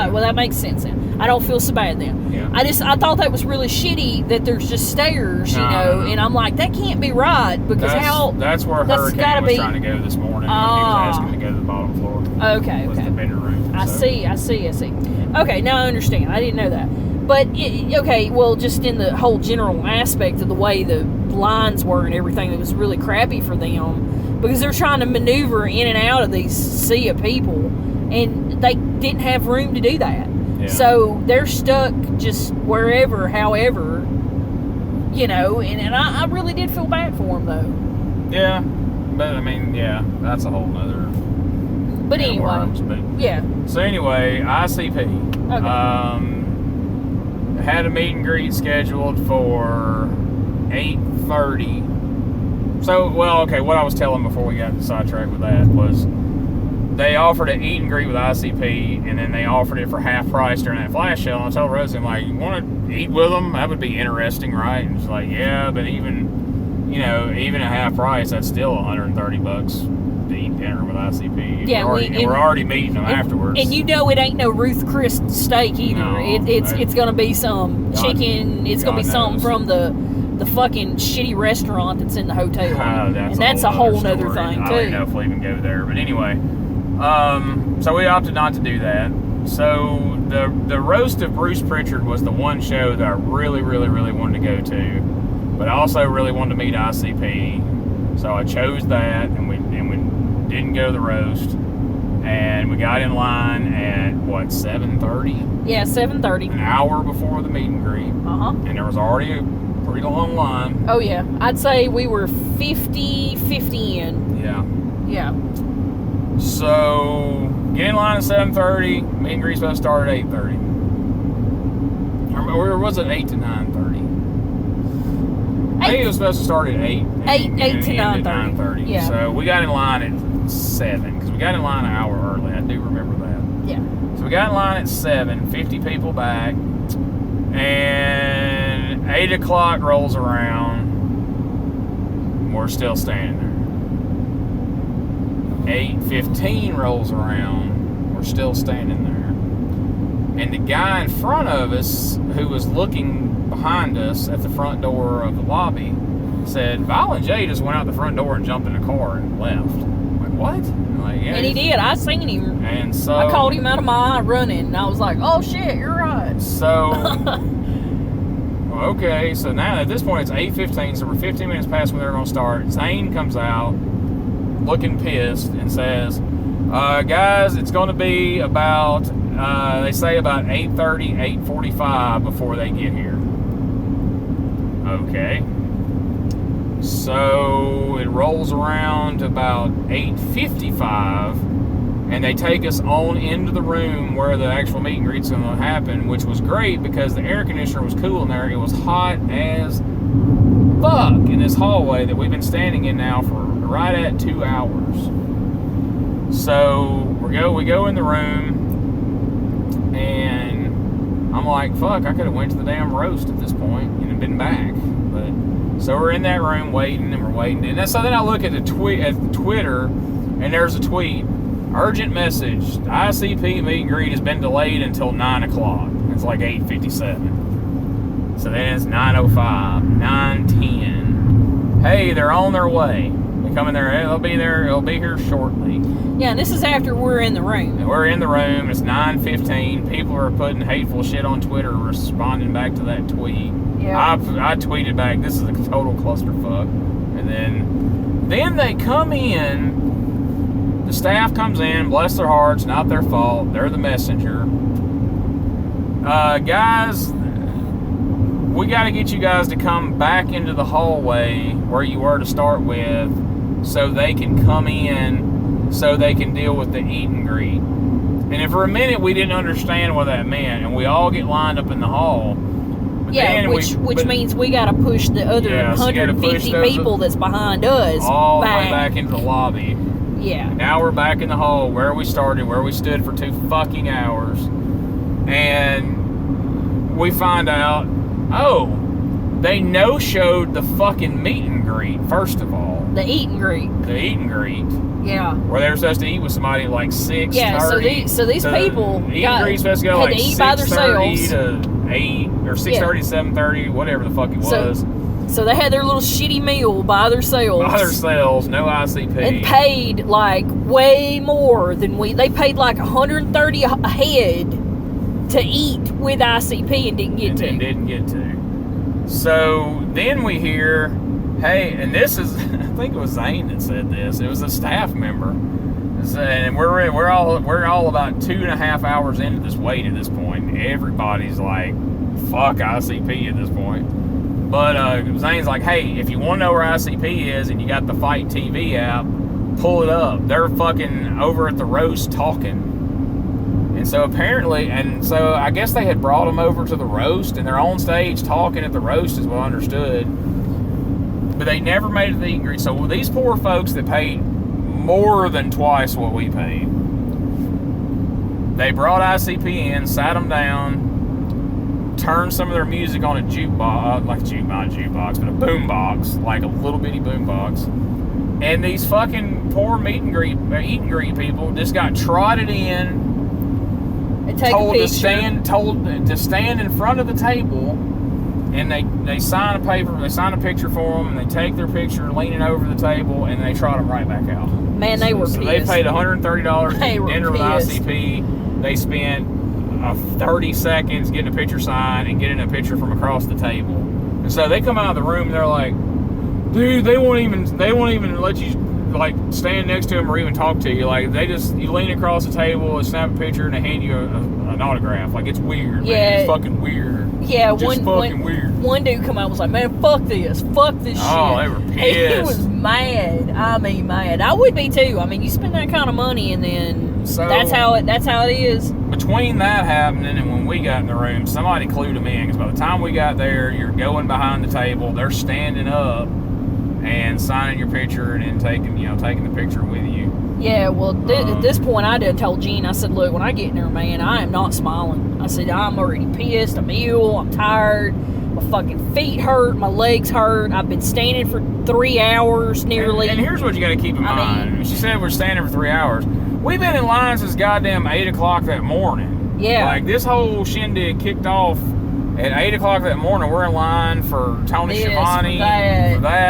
Well, that makes sense then. I don't feel so bad then. Yeah. I thought that was really shitty that there's just stairs, and I'm like, that can't be right because that's where Hurricane was trying to go this morning. He was asking to go to the bottom floor. Okay. Was the vendor room. I see. Okay, now I understand. I didn't know that. But, just in the whole general aspect of the way the lines were and everything, it was really crappy for them because they're trying to maneuver in and out of these sea of people, and they didn't have room to do that. Yeah. So they're stuck just wherever, however, and I really did feel bad for them, though. Yeah, but, that's a whole nother... But anyway, So anyway, ICP. Okay. Had a meet and greet scheduled for 8:30. So, what I was telling before we got sidetracked with that was they offered an eat and greet with ICP, and then they offered it for half price during that flash sale. And I told Rosie, I'm like, you want to eat with them? That would be interesting, right? And she's like, yeah, but even at half price, that's still $130 to eat dinner with ICP. Yeah, we're already meeting them afterwards. And it ain't no Ruth Chris steak either. No, it's gonna be some chicken. It's gonna be something from the fucking shitty restaurant that's in the hotel. That's a whole other thing too. I don't know if we'll even go there, but anyway. So we opted not to do that. So the roast of Bruce Pritchard was the one show that I really, really, really wanted to go to, but I also really wanted to meet ICP. So I chose that, and we didn't go to the roast, and we got in line at 7:30? Yeah, 7:30. An hour before the meet and greet. And there was already a pretty long line. Oh yeah, I'd say we were 50 in. Yeah. So get in line at 7:30. Meet and greet's supposed to start at 8:30. Or was it 8 to 9:30? I think it was supposed to start at 8 to 9:30. Yeah. So we got in line at 7 because we got in line an hour early. I do remember that. Yeah. So we got in line at 7, 50 people back, and 8 o'clock rolls around. We're still standing there. 8:15 rolls around. We're still standing there. And the guy in front of us, who was looking behind us at the front door of the lobby, said, Val and Jay just went out the front door and jumped in the car and left. I'm like, what? And he did. I seen him. And so I called him out of my eye running, and I was like, oh shit, you're right. So, okay, so now at this point it's 8:15, so we're 15 minutes past when they're going to start. Zane comes out looking pissed and says, Guys, it's going to be about, they say about 8:30, 8:45 before they get here. Okay. So it rolls around about 8:55, and they take us on into the room where the actual meet and greet's going to happen, which was great because the air conditioner was cool in there. It was hot as fuck in this hallway that we've been standing in now for right at 2 hours. So we go in the room, and I'm like, fuck, I could have went to the damn roast at this point and been back. But so we're in that room waiting, and we're waiting, and so then I look at the Twitter, and there's a tweet: urgent message, ICP meet and greet has been delayed until 9 o'clock. It's like 8:57. So then it's 9:05, 9:10. Hey, they're on their way. They come in there. They'll be there. They'll be here shortly. Yeah, and this is after we're in the room. And we're in the room. It's 9:15. People are putting hateful shit on Twitter, responding back to that tweet. Yeah. I tweeted back, this is a total clusterfuck. And then they come in. The staff comes in. Bless their hearts. Not their fault. They're the messenger. Guys, we got to get you guys to come back into the hallway where you were to start with, so they can come in, so they can deal with the eat and greet. And for a minute we didn't understand what that meant, and we all get lined up in the hall. But yeah, which means we got to push the other 150 people that's behind us all the way back into the lobby. Yeah. Now we're back in the hall where we started, where we stood for 2 fucking hours, and we find out, oh, they no-showed the fucking meet and greet, first of all. The eat and greet. The eat and greet. Yeah. Where they were supposed to eat with somebody at like 6:30. Yeah, so these people eat and greet's supposed to go had like to eat by 6:30 to 8, or 6:30 to 7:30, whatever the fuck it was. So they had their little shitty meal by themselves. By themselves, no ICP. And paid like way more than they paid like $130 a head to eat with ICP and didn't get to. So then we hear, hey, and this is, I think it was Zane that said this. It was a staff member, and we're all about 2.5 hours into this wait at this point. Everybody's like, fuck ICP at this point. But Zane's like, hey, if you want to know where ICP is and you got the Fight TV app, pull it up. They're fucking over at the roast talking. And so apparently, so I guess they had brought them over to the roast, and they're on stage talking at the roast is what I understood. But they never made it to the eat and greet. So these poor folks that paid more than twice what we paid, they brought ICP in, sat them down, turned some of their music on a jukebox, not a jukebox, but a boombox, like a little bitty boombox. And these fucking poor eat and greet people just got trotted in, told to stand in front of the table, and they sign a paper, they sign a picture for them, and they take their picture leaning over the table, and they trot them right back out. Man, they were pissed. They paid $130 dinner with ICP. They spent 30 seconds getting a picture signed and getting a picture from across the table. And so they come out of the room, and they're like, dude, they won't even let you like stand next to them or even talk to you. Like you lean across the table and snap a picture and they hand you an autograph. Like, it's weird. Yeah, man. It's fucking weird. Yeah, weird. One dude come out and was like, man, fuck this shit. Oh, they were pissed. He was mad. I mean, mad. I would be too. I mean, you spend that kind of money, and then that's how it is. Between that happening and when we got in the room, somebody clued them in, because by the time we got there, you're going behind the table, they're standing up and signing your picture and then taking the picture with you. Yeah, well, at this point, I done told Gene, I said, look, when I get in there, man, I am not smiling. I said, I'm already pissed, I'm ill, I'm tired, my fucking feet hurt, my legs hurt, I've been standing for 3 hours nearly. And here's what you got to keep in mind. She said we're standing for 3 hours. We've been in line since goddamn 8 o'clock that morning. Yeah. Like, this whole shindig kicked off at 8 o'clock that morning. We're in line for Tony Schiavone,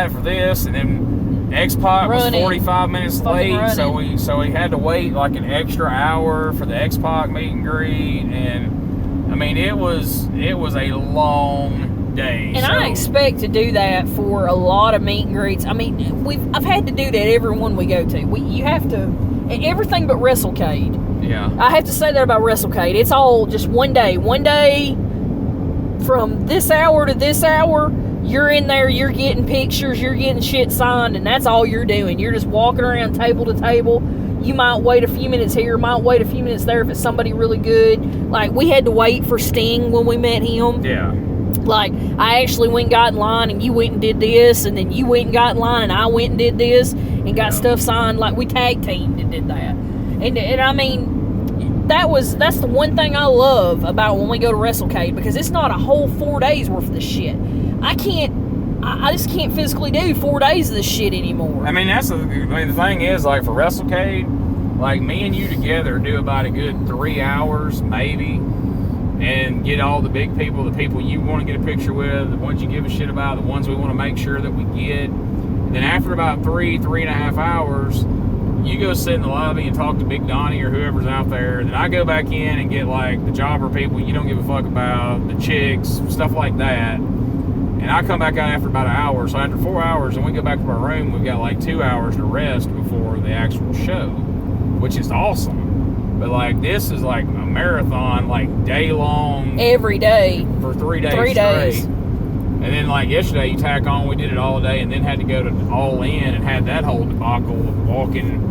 for this, and then X-Pac was 45 minutes late, so we had to wait like an extra hour for the X-Pac meet and greet, and I mean it was a long day. And I expect to do that for a lot of meet and greets. I mean, I've had to do that every one we go to. You have to everything but WrestleCade. Yeah. I have to say that about WrestleCade. It's all just one day. One day from this hour to this hour, you're in there, you're getting pictures, you're getting shit signed, and that's all you're doing. You're just walking around table to table. You might wait a few minutes here, might wait a few minutes there if it's somebody really good. Like, we had to wait for Sting when we met him. Yeah. Like, I actually went and got in line, and you went and did this, and then you went and got in line, and I went and did this, and got stuff signed. Like, we tag teamed and did that. And I mean, that's the one thing I love about when we go to WrestleCade, because it's not a whole 4 days worth of this shit. I just can't physically do 4 days of this shit anymore. I mean, the thing is, like, for WrestleCade, like, me and you together do about a good 3 hours, maybe, and get all the big people, the people you want to get a picture with, the ones you give a shit about, the ones we want to make sure that we get. And then after about 3.5 hours, you go sit in the lobby and talk to Big Donnie or whoever's out there. Then I go back in and get, like, the jobber people you don't give a fuck about, the chicks, stuff like that. And I come back out after about an hour. So after 4 hours, and we go back to our room, we've got like 2 hours to rest before the actual show, which is awesome. But, like, this is like a marathon, like, day long. Every day. For 3 days 3 days. straight. And then, like, yesterday, you tack on, we did it all day, and then had to go to All In and had that whole debacle of walking.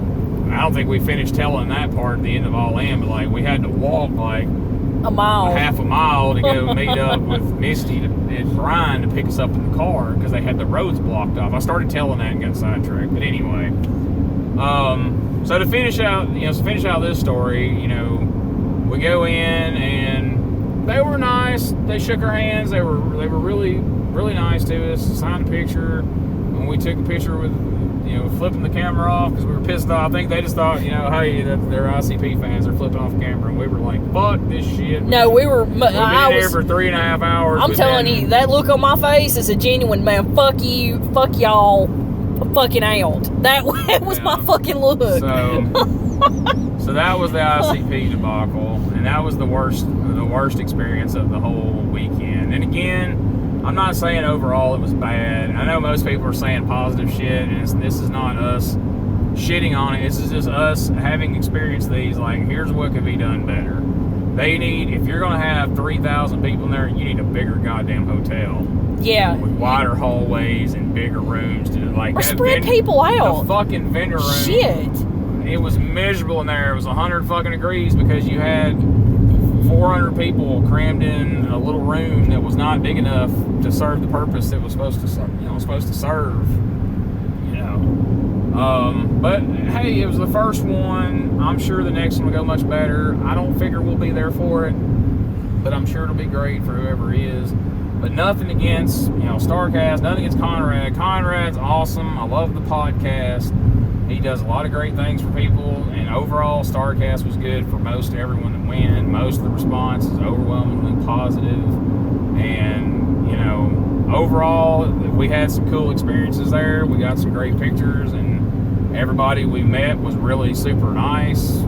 I don't think we finished telling that part at the end of All In, but, like, we had to walk, like, a mile. Half a mile to go meet up with Misty and Brian to pick us up in the car because they had the roads blocked off. I started telling that and got sidetracked. But anyway, so to finish out this story, we go in and they were nice. They shook our hands. They were really, really nice to us. Signed a picture. When we took a picture with, flipping the camera off because we were pissed off. I think they just thought, hey, that they're ICP fans. They're flipping off the camera, and we were like, "Fuck this shit." No, we were. We've been there for 3.5 hours. I'm telling you, that look on my face is a genuine, man. Fuck you, fuck y'all, fucking out. That was my fucking look. So that was the ICP debacle, and that was the worst experience of the whole weekend. And again, I'm not saying overall it was bad. I know most people are saying positive shit, and this is not us shitting on it. This is just us having experienced these. Like, here's what could be done better. If you're going to have 3,000 people in there, you need a bigger goddamn hotel. Yeah. With wider hallways and bigger rooms. Or spread people out. The fucking vendor room. Shit. It was miserable in there. It was 100 fucking degrees because you had 400 people crammed in a little room that was not big enough to serve the purpose it was supposed to serve. But hey, it was the first one. I'm sure the next one will go much better. I don't figure we'll be there for it, but I'm sure it'll be great for whoever is. But nothing against, Starrcast, nothing against Conrad. Conrad's awesome. I love the podcast. He does a lot of great things for people, and overall, Starrcast was good for most everyone that went. Most of the response is overwhelmingly positive, and overall, we had some cool experiences there. We got some great pictures, and everybody we met was really super nice.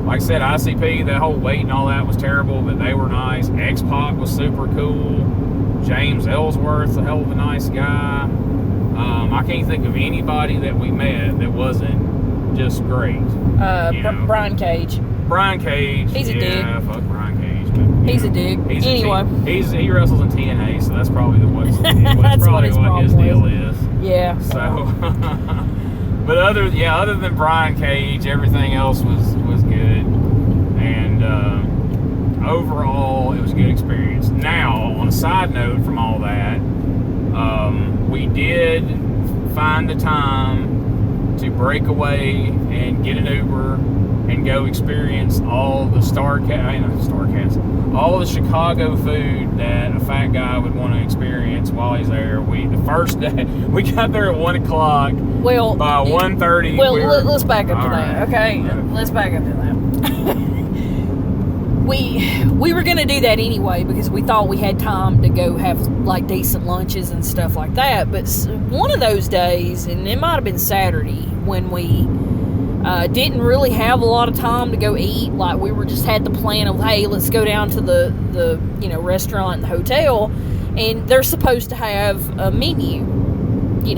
Like I said, ICP, that whole wait and all that was terrible, but they were nice. X-Pac was super cool. James Ellsworth's a hell of a nice guy. I can't think of anybody that we met that wasn't just great. Brian Cage. Brian Cage. He's a dick. Yeah, fuck Brian Cage. But, he's a dick. Anyway. He wrestles in TNA, so that's probably what his deal is. Yeah. So, but other than Brian Cage, everything else was good. And overall, it was a good experience. Now, on a side note from all that, we did find the time to break away and get an Uber and go experience all the all the Chicago food that a fat guy would want to experience while he's there. The first day, we got there at 1 o'clock. Well, by 1:30. Well, let's back up to that, okay? Let's back up to that. We were gonna do that anyway because we thought we had time to go have like decent lunches and stuff like that. But one of those days, and it might have been Saturday, when we didn't really have a lot of time to go eat. Like, we were just had the plan of, hey, let's go down to the restaurant and the hotel, and they're supposed to have a menu,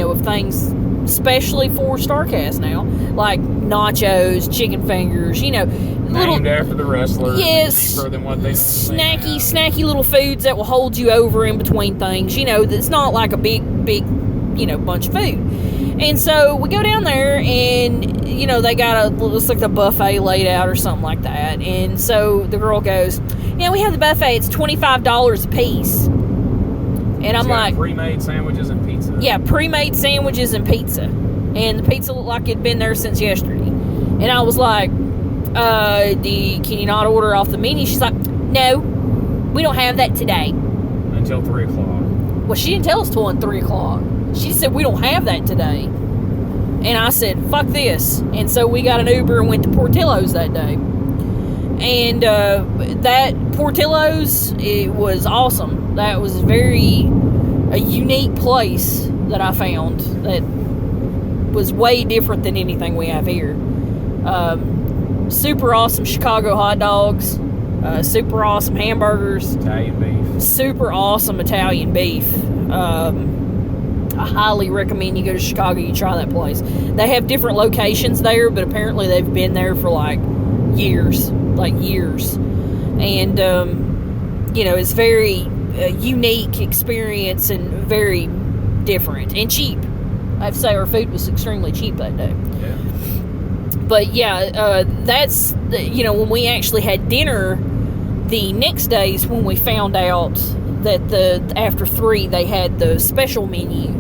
of things specially for Starrcast now, like nachos, chicken fingers, Named after the wrestler. Yes, Cheaper than what they snacky little foods that will hold you over in between things. It's not like a big, bunch of food. And so we go down there, and they got looks like the buffet laid out or something like that. And so the girl goes, "Yeah, we have the buffet. It's $25 a piece." And I'm like, pre-made sandwiches and pizza. Yeah, pre-made sandwiches and pizza. And the pizza looked like it'd been there since yesterday. And I was like, can you not order off the menu? She's like, no, we don't have that today. Until 3 o'clock. Well, she didn't tell us till 3 o'clock. She said, we don't have that today. And I said, fuck this. And so we got an Uber and went to Portillo's that day. And that Portillo's, it was awesome. That was a unique place that I found that was way different than anything we have here. Super awesome Chicago hot dogs, super awesome hamburgers, Italian beef, super awesome Italian beef. I highly recommend you go to Chicago, you try that place. They have different locations there, but apparently they've been there for years. And it's very unique experience and very different and cheap. I have to say our food was extremely cheap that day. Yeah. But yeah, that's when we actually had dinner. The next days when we found out that after 3 they had the special menu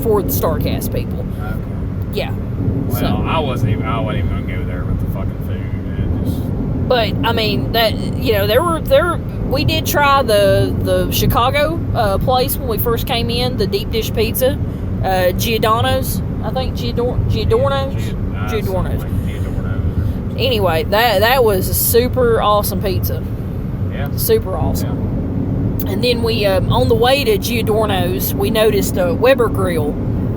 for the Starrcast people. Okay. Yeah. Well, so, I wasn't even going to go there with the fucking food. But I mean that we did try the Chicago place when we first came in, the deep dish pizza, Giordano's, I think Giordano's. Anyway, that was a super awesome pizza. Yeah. Super awesome. Yeah. And then we on the way to Giordano's, we noticed a Weber grill.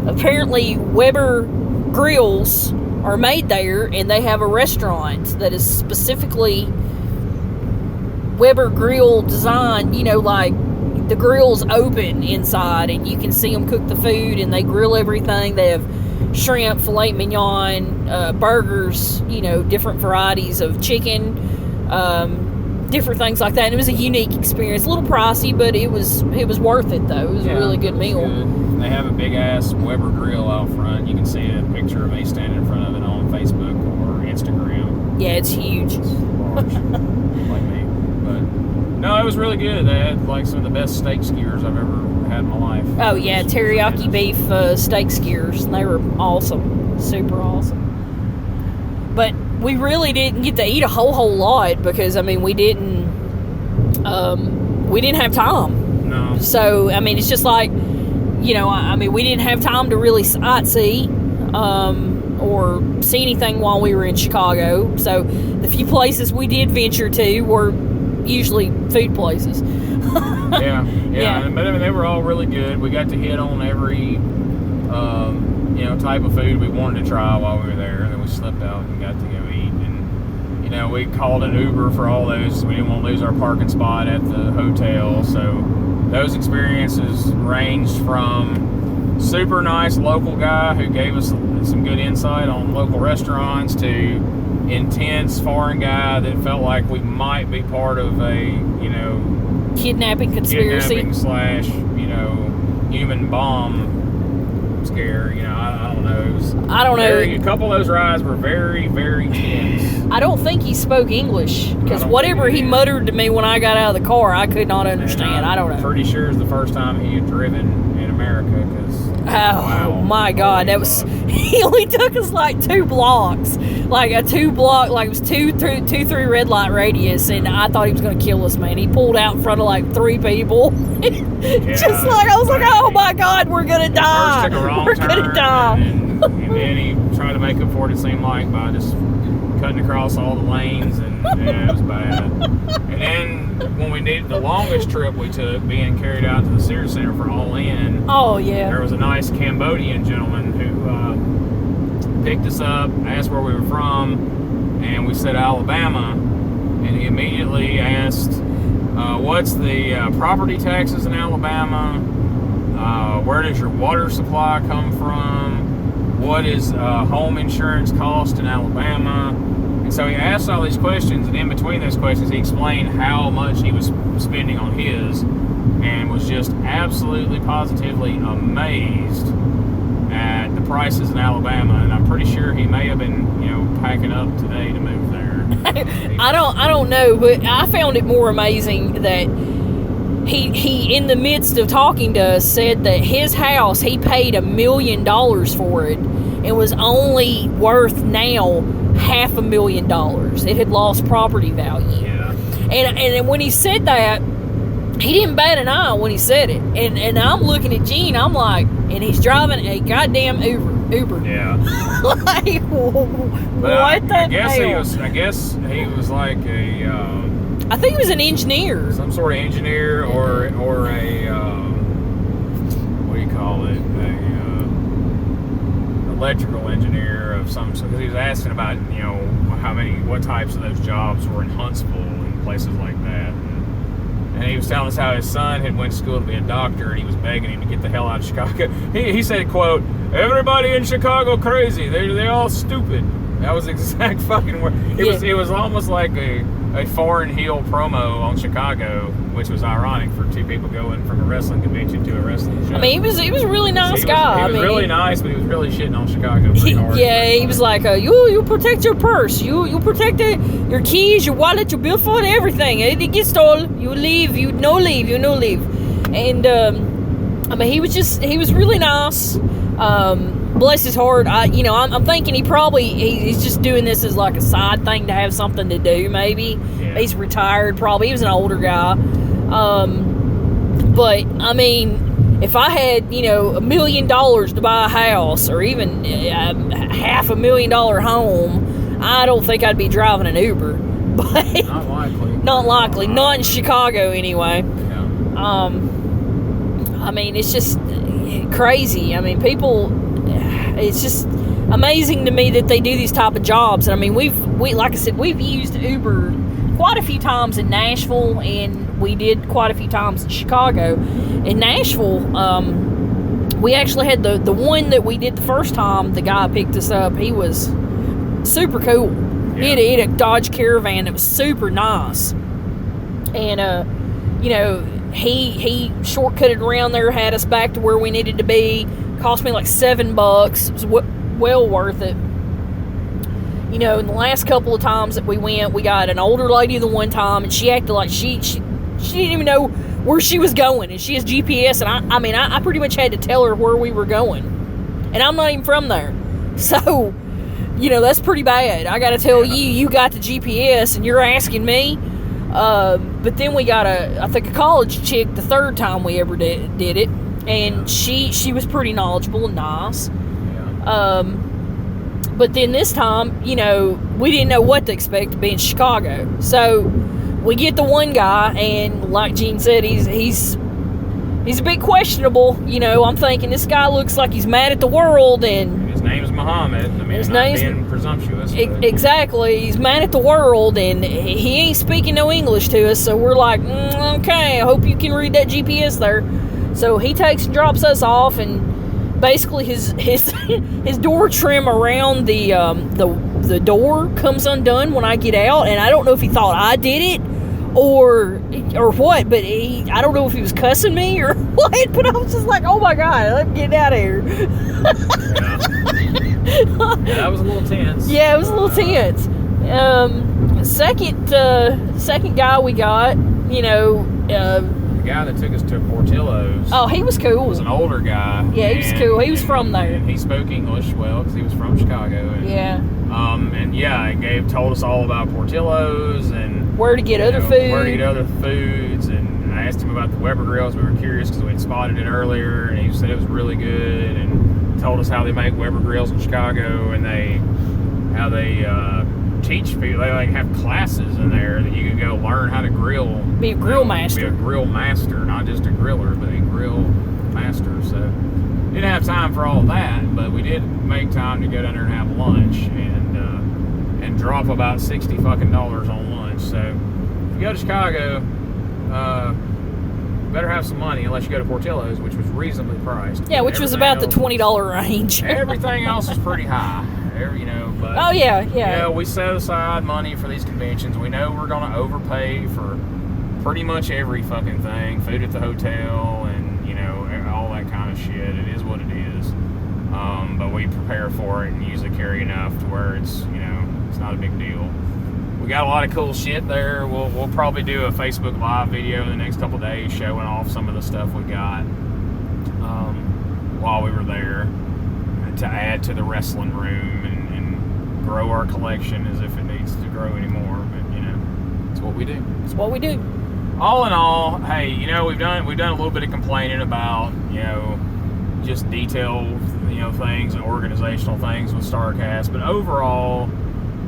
Apparently, Weber grills are made there, and they have a restaurant that is specifically Weber grill design, like the grill's open inside and you can see them cook the food, and they grill everything. They have shrimp, filet mignon, burgers, different varieties of chicken, different things like that. And it was a unique experience, a little pricey, but it was worth it though. It was a really good meal. Good. They have a big ass Weber grill out front. You can see a picture of me standing in front of it on Facebook or Instagram. Yeah, it's huge. It's large, like me. But no, it was really good. They had some of the best steak skewers I've ever had in my life. Oh yeah, teriyaki beef steak skewers. They were awesome, super awesome. But we really didn't get to eat a whole lot because we didn't have time. No. So it's just we didn't have time to really sightsee or see anything while we were in Chicago. So the few places we did venture to were usually food places. yeah. But they were all really good. We got to hit on every type of food we wanted to try while we were there. And then we slipped out and got to go eat. And we called an Uber for all those. We didn't want to lose our parking spot at the hotel. So those experiences ranged from super nice local guy who gave us some good insight on local restaurants to intense foreign guy that felt like we might be part of a kidnapping conspiracy / human bomb scare. I don't know. I don't know. A couple of those rides were very, very tense. I don't think he spoke English because whatever he muttered to me when I got out of the car, I could not understand. I don't know. Pretty sure it's the first time he had driven in America because. Oh my God, that was. He only took us 2 blocks, it was 3 red light radius, and I thought he was going to kill us, man. He pulled out in front of 3 people, I was like, oh my God, we're gonna die. First took a wrong we're turn, gonna die. And then he tried to make up for it. It seemed like by just cutting across all the lanes, and it was bad. And then when we did the longest trip we took, being carried out to the Sears Center for All In. Oh yeah. There was a nice Cambodian gentleman who picked us up, asked where we were from, and we said Alabama, and he immediately asked, what's the property taxes in Alabama? Where does your water supply come from? what is home insurance cost in Alabama? And so he asked all these questions, and in between those questions, he explained how much he was spending on his, and was just absolutely positively amazed at the prices in Alabama. And I'm pretty sure he may have been, packing up today to move there. I don't know, but I found it more amazing that he in the midst of talking to us said that his house, he paid $1 million for it, and was only worth now $500,000. It had lost property value. Yeah. And when he said that, he didn't bat an eye when he said it. And I'm looking at Gene, I'm like, and he's driving a goddamn Uber. Yeah. Like, But what the I guess hell? I guess he was like a I think he was an engineer. some sort of engineer or a what do you call it? A electrical engineer of some sort. Because he was asking about what types of those jobs were in Huntsville and places like that. And he was telling us how his son had went to school to be a doctor, and he was begging him to get the hell out of Chicago. He said, quote, "Everybody in Chicago crazy. They're all stupid." That was the exact fucking word. It was almost like a foreign heel promo on Chicago, which was ironic for two people going from a wrestling convention to a wrestling show. I mean, he was a really nice guy. He was really nice, but he was really shitting on Chicago pretty hard. Yeah, he was like, you protect your purse, you protect your keys, your wallet, your billfold, everything. It gets stolen, you leave, you no leave. And I mean, he was really nice. Bless his heart. I'm thinking he's just doing this as like a side thing to have something to do. Maybe he's retired. Probably he was an older guy. But I mean, if I had $1 million to buy a house, or even $500,000 home, I don't think I'd be driving an Uber. But Not likely. Not in Chicago anyway. Yeah. I mean, it's just crazy. I mean, people. It's just amazing to me that they do these type of jobs. And I mean, like I said, we've used Uber quite a few times in Nashville, and we did quite a few times in Chicago. In Nashville, we actually had the one that we did the first time. The guy picked us up. He was super cool. Yeah. He had a Dodge Caravan that was super nice, and he shortcutted around there, had us back to where we needed to be. Cost me like $7. It was well worth it. In the last couple of times that we went, we got an older lady the one time, and she acted like she didn't even know where she was going, and she has GPS, and I pretty much had to tell her where we were going, and I'm not even from there, so that's pretty bad. I got to tell you got the GPS, and you're asking me. But then we got I think a college chick the third time we ever did it. And she was pretty knowledgeable and nice. Yeah. But then this time, we didn't know what to expect to be in Chicago. So we get the one guy, and like Gene said, he's a bit questionable. I'm thinking this guy looks like he's mad at the world, and his name's Muhammad. I mean, his not name's being presumptuous. Exactly. He's mad at the world, and he ain't speaking no English to us. So we're like, okay, I hope you can read that GPS there. So he takes and drops us off, and basically his door trim around the door comes undone when I get out, and I don't know if he thought I did it or what, but I don't know if he was cussing me or what, but I was just like, oh my god, let me get out of here. Yeah, that was a little tense. Yeah, it was a little tense. Second guy we got, The guy that took us to Portillo's. Oh, he was cool. Was an older guy. Yeah, he was cool. He was from there. And he spoke English well because he was from Chicago. And, told us all about Portillo's and where to get other food. Where to get other foods, and I asked him about the Weber grills. We were curious because we had spotted it earlier, and he said it was really good, and told us how they make Weber grills in Chicago, and how they teach people. They have classes in there that you can go learn how to grill. Be a grill master. Be a grill master, not just a griller, but a grill master. So didn't have time for all that, but we did make time to go down there and have lunch and drop about $60 on lunch. So if you go to Chicago, better have some money unless you go to Portillo's, which was reasonably priced. Yeah, which was about the $20 range. Everything else was pretty high. But oh yeah. We set aside money for these conventions. We know we're going to overpay for pretty much every fucking thing, food at the hotel, and all that kind of shit. It is what it is. But we prepare for it and usually carry enough to where it's not a big deal. We got a lot of cool shit there. We'll probably do a Facebook Live video in the next couple of days showing off some of the stuff we got while we were there to add to the wrestling room and grow our collection as if it needs to grow anymore. But it's what we do. It's what we do. All in all, hey, we've done a little bit of complaining about just detailed things and organizational things with Starrcast, but overall,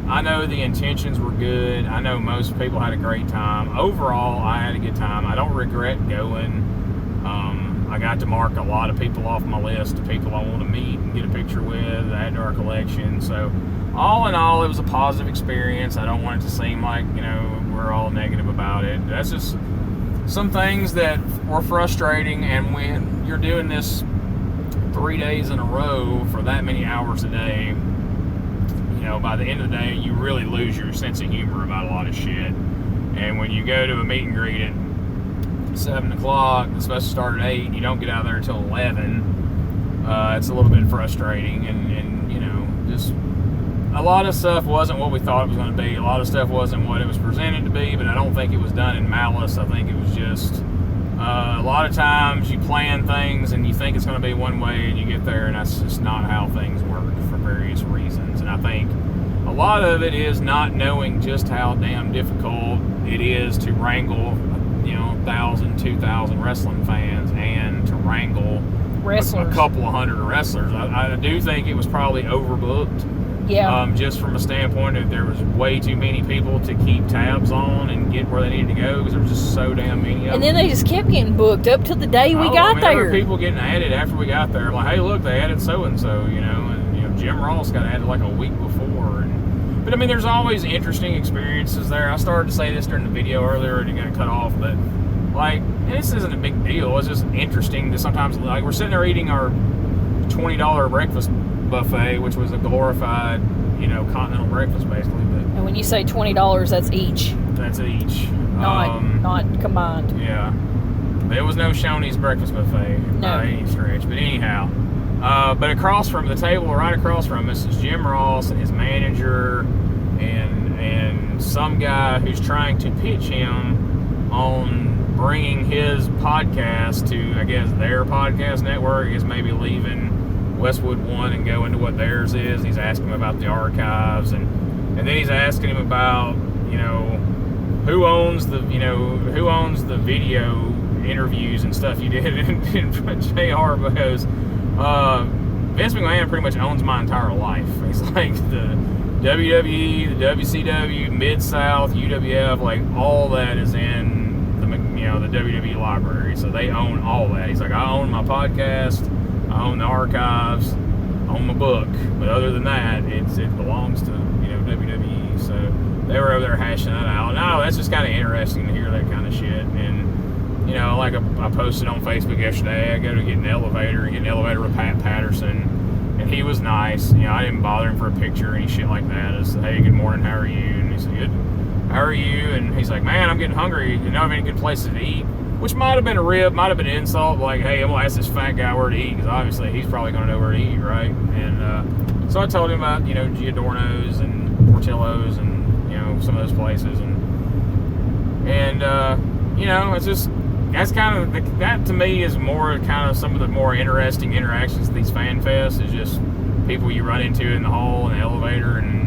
I know the intentions were good. I know most people had a great time. Overall, I had a good time. I don't regret going. I got to mark a lot of people off my list of people I want to meet and get a picture with, add to our collection. So, all in all, it was a positive experience. I don't want it to seem like, we're all negative about it. That's just some things that were frustrating, and when you're doing this 3 days in a row for that many hours a day, by the end of the day, you really lose your sense of humor about a lot of shit. And when you go to a meet and greet at 7 o'clock, it's supposed to start at 8, you don't get out there until 11, it's a little bit frustrating. And just a lot of stuff wasn't what we thought it was going to be. A lot of stuff wasn't what it was presented to be, but I don't think it was done in malice. I think it was just a lot of times you plan things and you think it's going to be one way and you get there and that's just not how things work for various reasons. And I think a lot of it is not knowing just how damn difficult it is to wrangle 1,000, 2,000 wrestling fans and to wrangle a couple of hundred wrestlers. I do think it was probably overbooked. Yeah. Just from a standpoint of there was way too many people to keep tabs on and get where they needed to go because there was just so damn many of them. And then they just kept getting booked up till the day we got there. There were people getting added after we got there. I'm like, hey, look, they added so-and-so, and Jim Ross got added like a week before. But there's always interesting experiences there. I started to say this during the video earlier and it got cut off, but this isn't a big deal. It's just interesting to sometimes, we're sitting there eating our $20 breakfast buffet, which was a glorified, continental breakfast basically. But and when you say $20, that's each. That's each. Not combined. Yeah. There was no Shoney's breakfast buffet by any stretch. But anyhow, but across from the table, right across from us, is Jim Ross and his manager and some guy who's trying to pitch him on bringing his podcast to, I guess, their podcast network. Is maybe leaving Westwood One and going to what theirs is. He's asking him about the archives, and then he's asking him about who owns the video interviews and stuff you did in JR, because Vince McMahon pretty much owns my entire life. He's like the WWE, the WCW, Mid-South, UWF, like all that is in the WWE library. So they own all that. He's like, I own my podcast, I own the archives, I own my book, but other than that, it belongs to WWE. So they were over there hashing that out. No, that's just kind of interesting to hear that kind of shit. And like I posted on Facebook yesterday, I go to get an elevator with Pat Patterson, and he was nice. I didn't bother him for a picture or any shit like that. I said, hey, good morning, how are you? And he said, good. How are you? And he's like, man, I'm getting hungry. You know of any good places to eat? Which might have been a rib, might have been an insult. Like, hey, I'm going to ask this fat guy where to eat, because obviously he's probably going to know where to eat, right? And so I told him about, Giordano's and Portillo's and, some of those places. And it's just, that's kind of, that to me is more kind of some of the more interesting interactions at these fan fests, is just people you run into in the hall and the elevator and,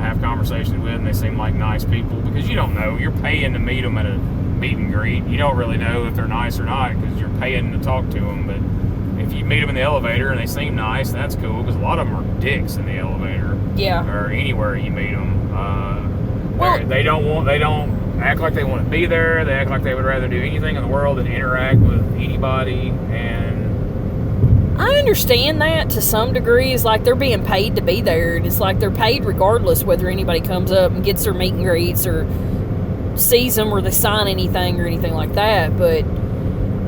have conversations with, and they seem like nice people, because you don't know. You're paying to meet them at a meet and greet. You don't really know if they're nice or not because you're paying to talk to them. But if you meet them in the elevator and they seem nice, that's cool, because a lot of them are dicks in the elevator. Yeah. Or anywhere you meet them. They don't act like they want to be there. They act like they would rather do anything in the world than interact with anybody. And I understand that to some degree. It's like they're being paid to be there, and it's like they're paid regardless whether anybody comes up and gets their meet and greets or sees them or they sign anything or anything like that. But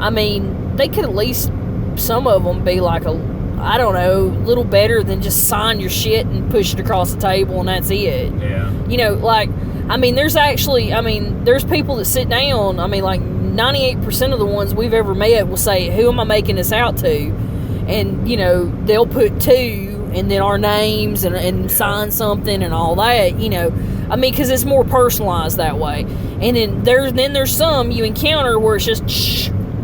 I mean, they could at least, some of them be like I don't know, a little better than just sign your shit and push it across the table and that's it. Yeah. You know, like, I mean, there's people that sit down, I mean, like 98% of the ones we've ever met will say, who am I making this out to? And, you know, they'll put 2 and then our names and sign something and all that, you know. I mean, because it's more personalized that way. And then there's some you encounter where it's just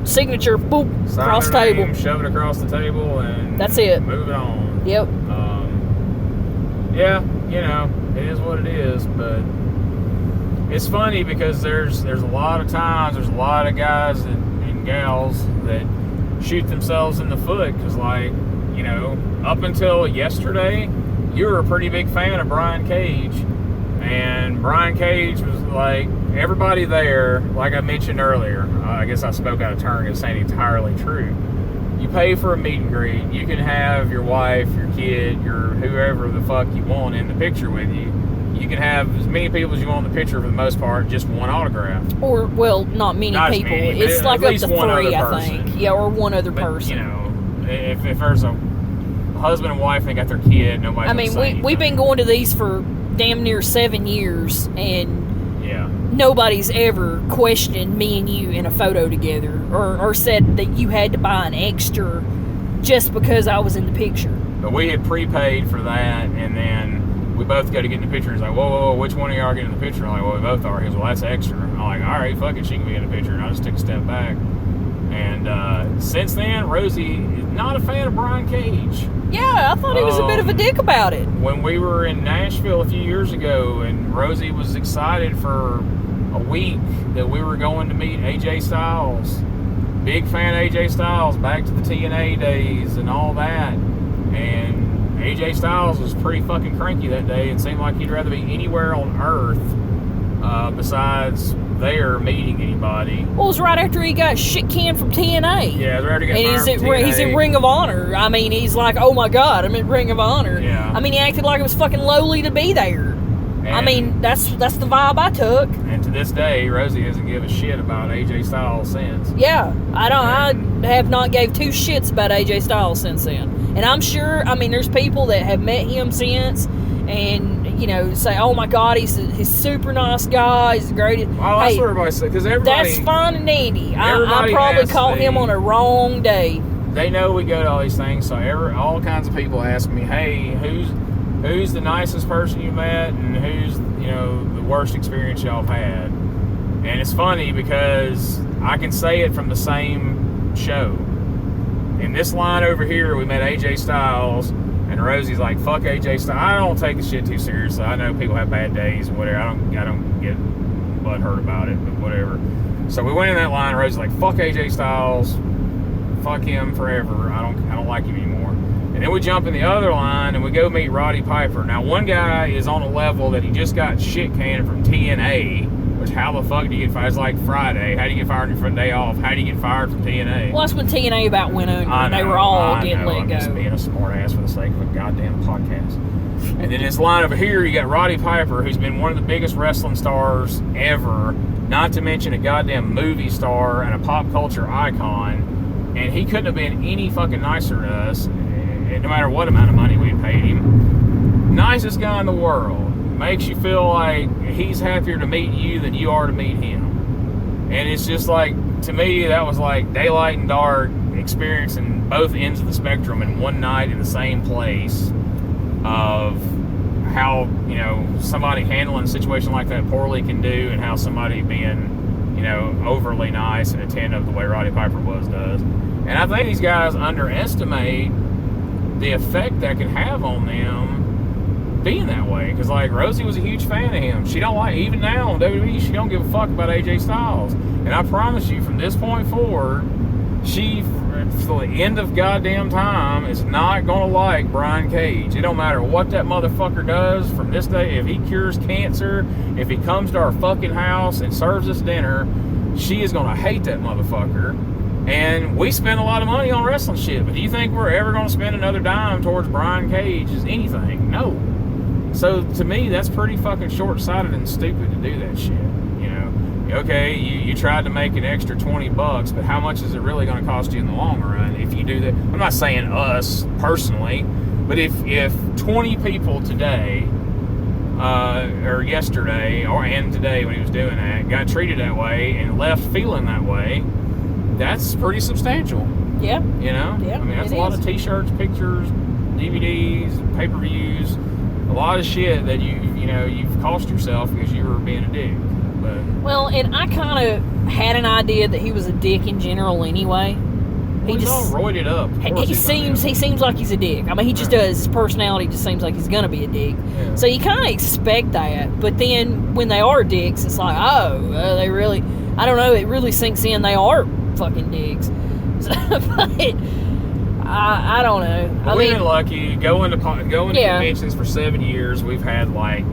signature, boop, sign across the name, table. Shove it across the table, and that's it. Move it on. Yep. Yeah, you know, it is what it is, but it's funny because there's a lot of times, there's a lot of guys and gals that shoot themselves in the foot because, like, you know, up until yesterday, you were a pretty big fan of Brian Cage, and Brian Cage was like, everybody there, like I mentioned earlier, I guess I spoke out of turn because it's ain't entirely true. You pay for a meet and greet, you can have your wife, your kid, your whoever the fuck you want in the picture with you. You can have as many people as you want in the picture for the most part, just one autograph. Or, well, not many people. Many, it's like up to 3, I think. Yeah, or one other but, person. You know, if there's a husband and wife and they got their kid, nobody's I mean, we've been going to these for damn near 7 years, and nobody's ever questioned me and you in a photo together or said that you had to buy an extra just because I was in the picture. But we had prepaid for that, and then we both got to get in the picture. He's like, whoa, which one of y'all are getting in the picture? I'm like, well, we both are. He goes, well, that's extra. I'm like, all right, fuck it, she can be in the picture. And I just took a step back. And since then, Rosie is not a fan of Brian Cage. Yeah, I thought he was a bit of a dick about it. When we were in Nashville a few years ago, and Rosie was excited for a week that we were going to meet AJ Styles. Big fan of AJ Styles, back to the TNA days and all that. And AJ Styles was pretty fucking cranky that day and seemed like he'd rather be anywhere on earth besides there meeting anybody. Well, it was right after he got shit canned from TNA. Yeah, it was right after he got and he's in Ring of Honor. I mean, he's like, oh my God, I'm in Ring of Honor. Yeah. I mean, he acted like it was fucking lowly to be there. And I mean, that's the vibe I took. And to this day, Rosie hasn't given a shit about AJ Styles since. Yeah, I have not gave 2 shits about AJ Styles since then. And I'm sure, I mean, there's people that have met him since and, you know, say, oh my God, he's super nice guy, he's the greatest. Well, that's what everybody says, because everybody... That's fine and dandy. I probably caught him on a wrong day. They know we go to all these things, so all kinds of people ask me, hey, who's the nicest person you met and who's, you know, the worst experience y'all have had? And it's funny because I can say it from the same show. In this line over here, we met AJ Styles, and Rosie's like, fuck AJ Styles. I don't take the shit too seriously. I know people have bad days and whatever. I don't get butthurt about it, but whatever. So we went in that line, and Rosie's like, fuck AJ Styles. Fuck him forever. I don't like him anymore. And then we jump in the other line and we go meet Roddy Piper. Now, one guy is on a level that he just got shit canned from TNA, which how the fuck do you get fired? It's like Friday. How do you get fired on your day off? How do you get fired from TNA? Well, that's when TNA about went under. They were all getting let go. I'm just being a smart ass for the sake of a goddamn podcast. And then this line over here, you got Roddy Piper, who's been one of the biggest wrestling stars ever, not to mention a goddamn movie star and a pop culture icon. And he couldn't have been any fucking nicer to us, no matter what amount of money we paid him. Nicest guy in the world. Makes you feel like he's happier to meet you than you are to meet him. And it's just like, to me, that was like daylight and dark, experiencing both ends of the spectrum in one night in the same place, of how, you know, somebody handling a situation like that poorly can do, and how somebody being, you know, overly nice and attentive the way Roddy Piper does. And I think these guys underestimate the effect that can have on them being that way. Because, like, Rosie was a huge fan of him. She don't like, even now on WWE, she don't give a fuck about AJ Styles. And I promise you, from this point forward, she, till the end of goddamn time, is not going to like Brian Cage. It don't matter what that motherfucker does from this day. If he cures cancer, if he comes to our fucking house and serves us dinner, she is going to hate that motherfucker. And we spend a lot of money on wrestling shit, but do you think we're ever going to spend another dime towards Brian Cage as anything? No. So, to me, that's pretty fucking short-sighted and stupid to do that shit. You know, okay, you tried to make an extra $20, but how much is it really going to cost you in the long run if you do that? I'm not saying us personally, but if 20 people today, or yesterday, and today when he was doing that, got treated that way and left feeling that way, that's pretty substantial. Yeah. You know? Yeah, I mean, that's a lot of t-shirts, pictures, DVDs, pay-per-views, a lot of shit that you've cost yourself because you were being a dick. But well, and I kind of had an idea that he was a dick in general anyway. He's all roided up. He seems like he's a dick. I mean, he just does. His personality just seems like he's gonna be a dick. Yeah. So you kind of expect that, but then when they are dicks, it's like, they really. I don't know. It really sinks in. They are fucking dicks. So, but I don't know. We've been lucky. Going to conventions for 7 years. We've had like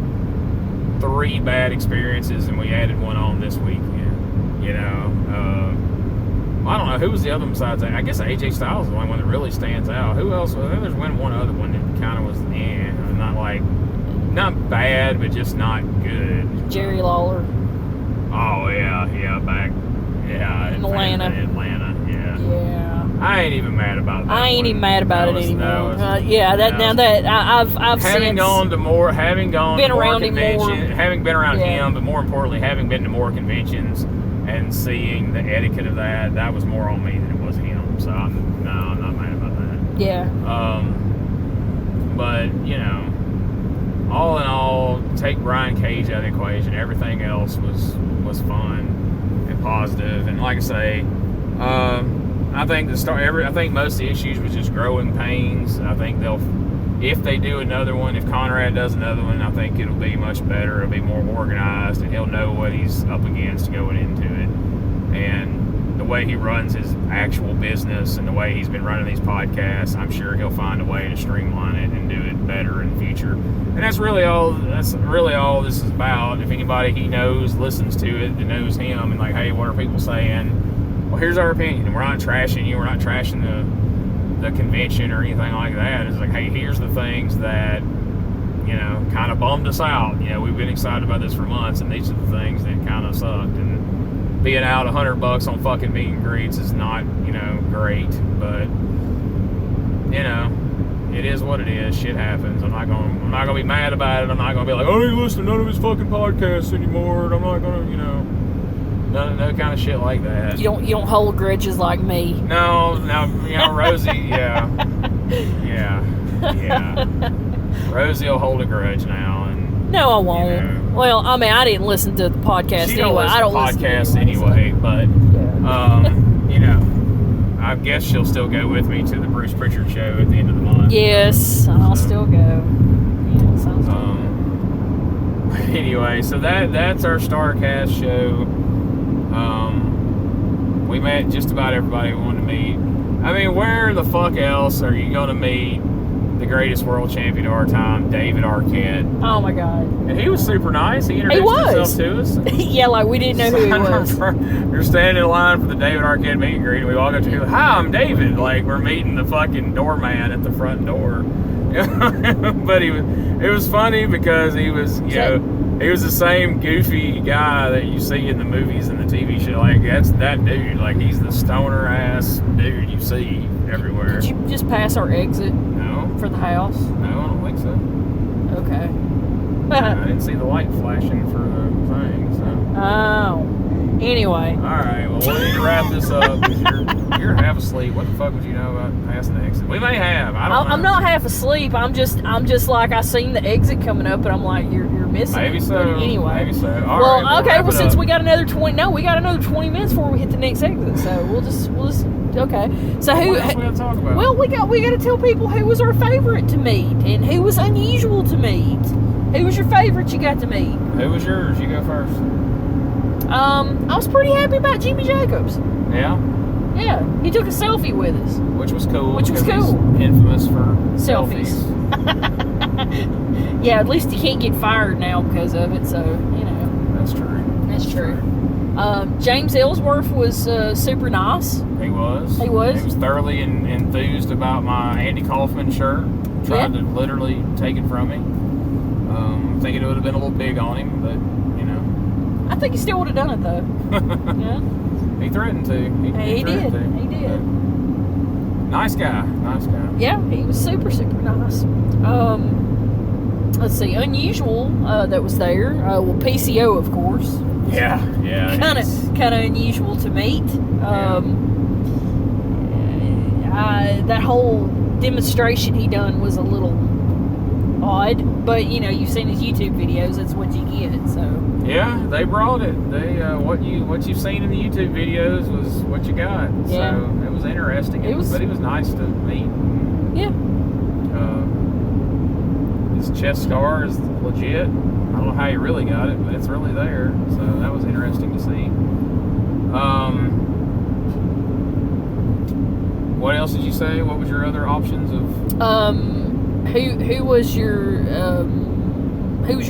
3 bad experiences, and we added one on this weekend. You know. I don't know who was the other besides that. I guess AJ Styles is the only one that really stands out. Who else? I think there's one other one that kind of was not bad, but just not good. Jerry Lawler. Oh yeah, back in Atlanta, yeah. I ain't even mad about that. I ain't even mad about it anymore. I've having gone to more conventions, him more. having been around him, but more importantly, having been to more conventions and seeing the etiquette of that was more on me than it was him. So I'm not mad about that. Yeah. But all in all, take Brian Cage out of the equation. Everything else was fun and positive. And like I say, I think I think most of the issues was just growing pains. I think if they do another one, if Conrad does another one, I think it'll be much better. It'll be more organized, and he'll know what he's up against going into it. And the way he runs his actual business and the way he's been running these podcasts, I'm sure he'll find a way to streamline it and do it better in the future. And that's really all this is about. If anybody he knows listens to it and knows him and like, hey, what are people saying? Well, here's our opinion. We're not trashing you. We're not trashing the convention or anything like that. It's like, hey, here's the things that kind of bummed us out. We've been excited about this for months, and these are the things that kind of sucked. And being out $100 on fucking meet and greets is not great, but it is what it is. Shit happens. I'm not gonna be mad about it. I'm not gonna be like, I ain't listening to none of his fucking podcasts anymore. And I'm not gonna no kind of shit like that. You don't hold grudges like me. No, Rosie, yeah. Rosie will hold a grudge now, and no, I won't. Well, I mean, I didn't listen to the podcast anyway. I don't listen to podcasts anyway, but I guess she'll still go with me to the Bruce Pritchard show at the end of the month. Yes, I'll still go. Yeah, sounds good. Anyway, so that's our Starrcast show. We met just about everybody we wanted to meet. I mean, where the fuck else are you going to meet the greatest world champion of our time, David Arquette? Oh my God! And he was super nice. He introduced himself to us. Yeah, like we didn't know who he was. We're standing in line for the David Arquette meet and greet, and we walk up to him. Hi, I'm David. Like we're meeting the fucking doorman at the front door. But it was funny because he was, he was the same goofy guy that you see in the movies and the TV show. Like, that's that dude. Like, he's the stoner ass dude you see everywhere. Did you just pass our exit? No. For the house? No, I don't think so. Okay. I didn't see the light flashing for the thing, so. Oh. Anyway. Alright, well, we need to wrap this up because you're half asleep. What the fuck would you know about passing the exit? We may have. I don't know. I'm not half asleep. I'm just like, I seen the exit coming up, and I'm like, you're missing. Maybe so. But anyway. Maybe so. All well, right, okay. Well, since up. we got another 20 minutes before we hit the next exit, so we'll just okay. So what else we gotta talk about? Well, we got to tell people who was our favorite to meet and who was unusual to meet. Who was your favorite you got to meet? Who was yours? You go first. I was pretty happy about Jimmy Jacobs. Yeah? Yeah, he took a selfie with us. Which was cool. He's infamous for selfies. Yeah, at least he can't get fired now because of it, so, That's true. That's true. James Ellsworth was super nice. He was. He was thoroughly enthused about my Andy Kaufman shirt. Tried to literally take it from me. Thinking it would have been a little big on him, but, I think he still would have done it though. Yeah. He threatened to. He did. To. He did. Nice guy. Nice guy. Yeah, he was super, super nice. Let's see, unusual that was there. Well, PCO, of course. Yeah. Kind of unusual to meet. That whole demonstration he done was a little odd, but you've seen his YouTube videos. That's what you get. So yeah, they brought it. They what you've seen in the YouTube videos was what you got. Yeah. So it was interesting. But it was nice to meet. Yeah. His chest scar is legit. I don't know how he really got it, but it's really there. So that was interesting to see. What else did you say? What was your other options of? Who was your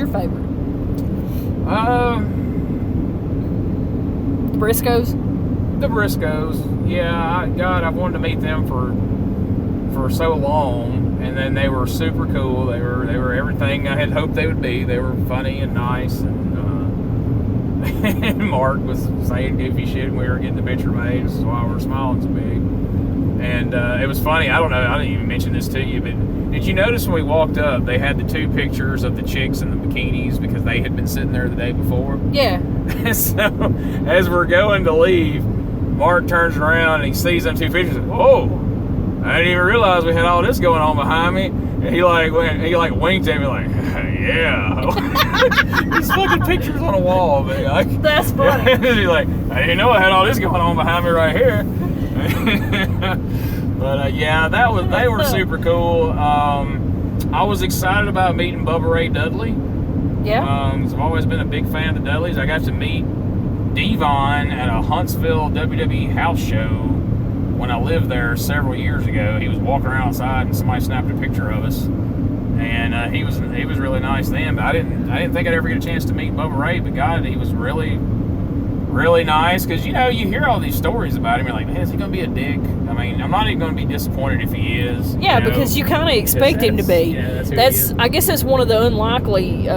favorite? The Briscoes. The Briscoes. Yeah, I've wanted to meet them for so long, and then they were super cool. They were everything I had hoped they would be. They were funny and nice, and and Mark was saying goofy shit when we were getting the picture made. This is why we were smiling so big. And it was funny. I don't know. I didn't even mention this to you, but did you notice when we walked up, they had the 2 pictures of the chicks in the bikinis because they had been sitting there the day before? Yeah. So as we're going to leave, Mark turns around and he sees them 2 pictures. And, whoa! I didn't even realize we had all this going on behind me. And he winked at me like, yeah. These fucking pictures on a wall, man. That's funny. He's like, I didn't know I had all this going on behind me right here. But yeah, they were super cool. I was excited about meeting Bubba Ray Dudley. Yeah. Because I've always been a big fan of the Dudleys. I got to meet Devon at a Huntsville WWE house show when I lived there several years ago. He was walking around outside and somebody snapped a picture of us, and he was really nice then. But I didn't think I'd ever get a chance to meet Bubba Ray. But God, he was really, really nice. Because you hear all these stories about him. You're like, man, is he going to be a dick? I mean, I'm not even going to be disappointed if he is. Yeah, because you kind of expect him to be. Yeah, that's I guess that's one of the unlikely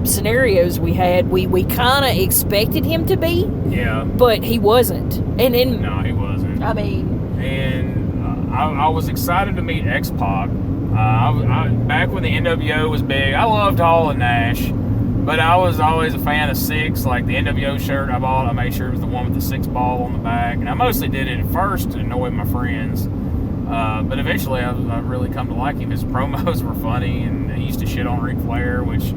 scenarios we had. We kind of expected him to be. Yeah. But he wasn't. No, he wasn't. I mean. And I was excited to meet X-Pac. Back when the NWO was big, I loved Hall and Nash, but I was always a fan of 6. Like the NWO shirt I bought, I made sure it was the one with the 6 ball on the back. And I mostly did it at first to annoy my friends. But eventually I really come to like him. His promos were funny, and he used to shit on Ric Flair, which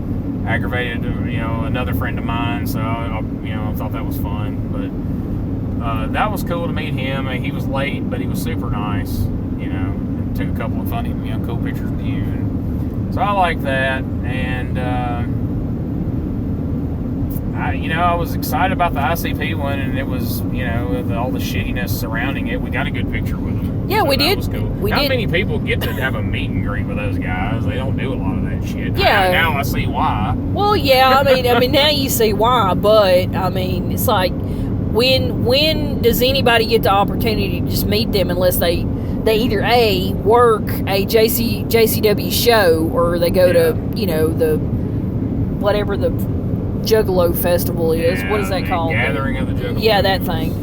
aggravated another friend of mine. So I thought that was fun. But that was cool to meet him. I mean, he was late, but he was super nice. And took a couple of funny, cool pictures with you. And so I like that. And I was excited about the ICP one, and it was with all the shittiness surrounding it. We got a good picture with them. Yeah, we did. That was cool. Not many people get to have a meet and greet with those guys. They don't do a lot of that shit. Yeah. Now I see why. Well, yeah. I mean, now you see why. But I mean, it's like, when does anybody get the opportunity to just meet them unless they either A, work a JCW show, or they go to the whatever the Juggalo Festival is. Yeah, what is that called? Gathering of the Juggalo. Yeah, that thing.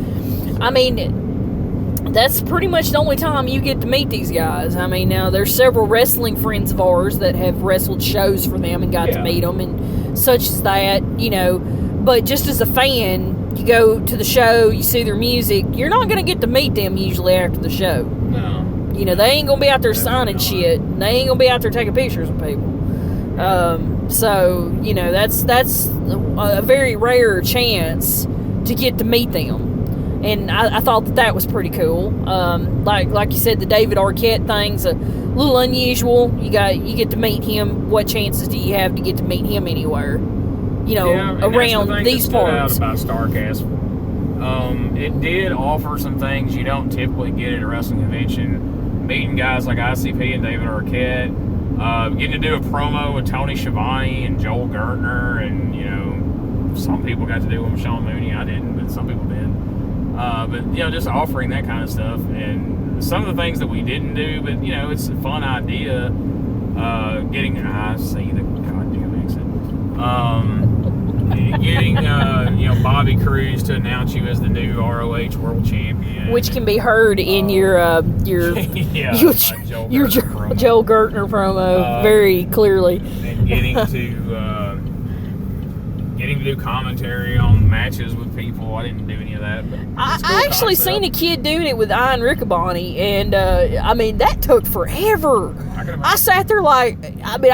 I mean, that's pretty much the only time you get to meet these guys. I mean, now there's several wrestling friends of ours that have wrestled shows for them and got to meet them and such as that, But just as a fan, you go to the show, you see their music, you're not going to get to meet them usually after the show. No. They ain't going to be out there signing shit. They ain't going to be out there taking pictures of people. So, that's a very rare chance to get to meet them. And I thought that was pretty cool. Like you said, the David Arquette thing's a little unusual. You get to meet him. What chances do you have to get to meet him anywhere? Around these parts. About Starrcast, it did offer some things you don't typically get at a wrestling convention. Meeting guys like ICP and David Arquette, getting to do a promo with Tony Schiavone and Joel Gertner, and some people got to do it with Sean Mooney. I didn't, but some people did. But just offering that kind of stuff, and some of the things that we didn't do, but it's a fun idea. I see the goddamn exit. Getting Bobby Cruz to announce you as the new ROH World Champion, which can be heard in your Joel Gertner promo very clearly. And getting to do commentary on matches with people. I didn't do any of that. But I actually seen a kid doing it with Ian Riccaboni, and that took forever. I sat there I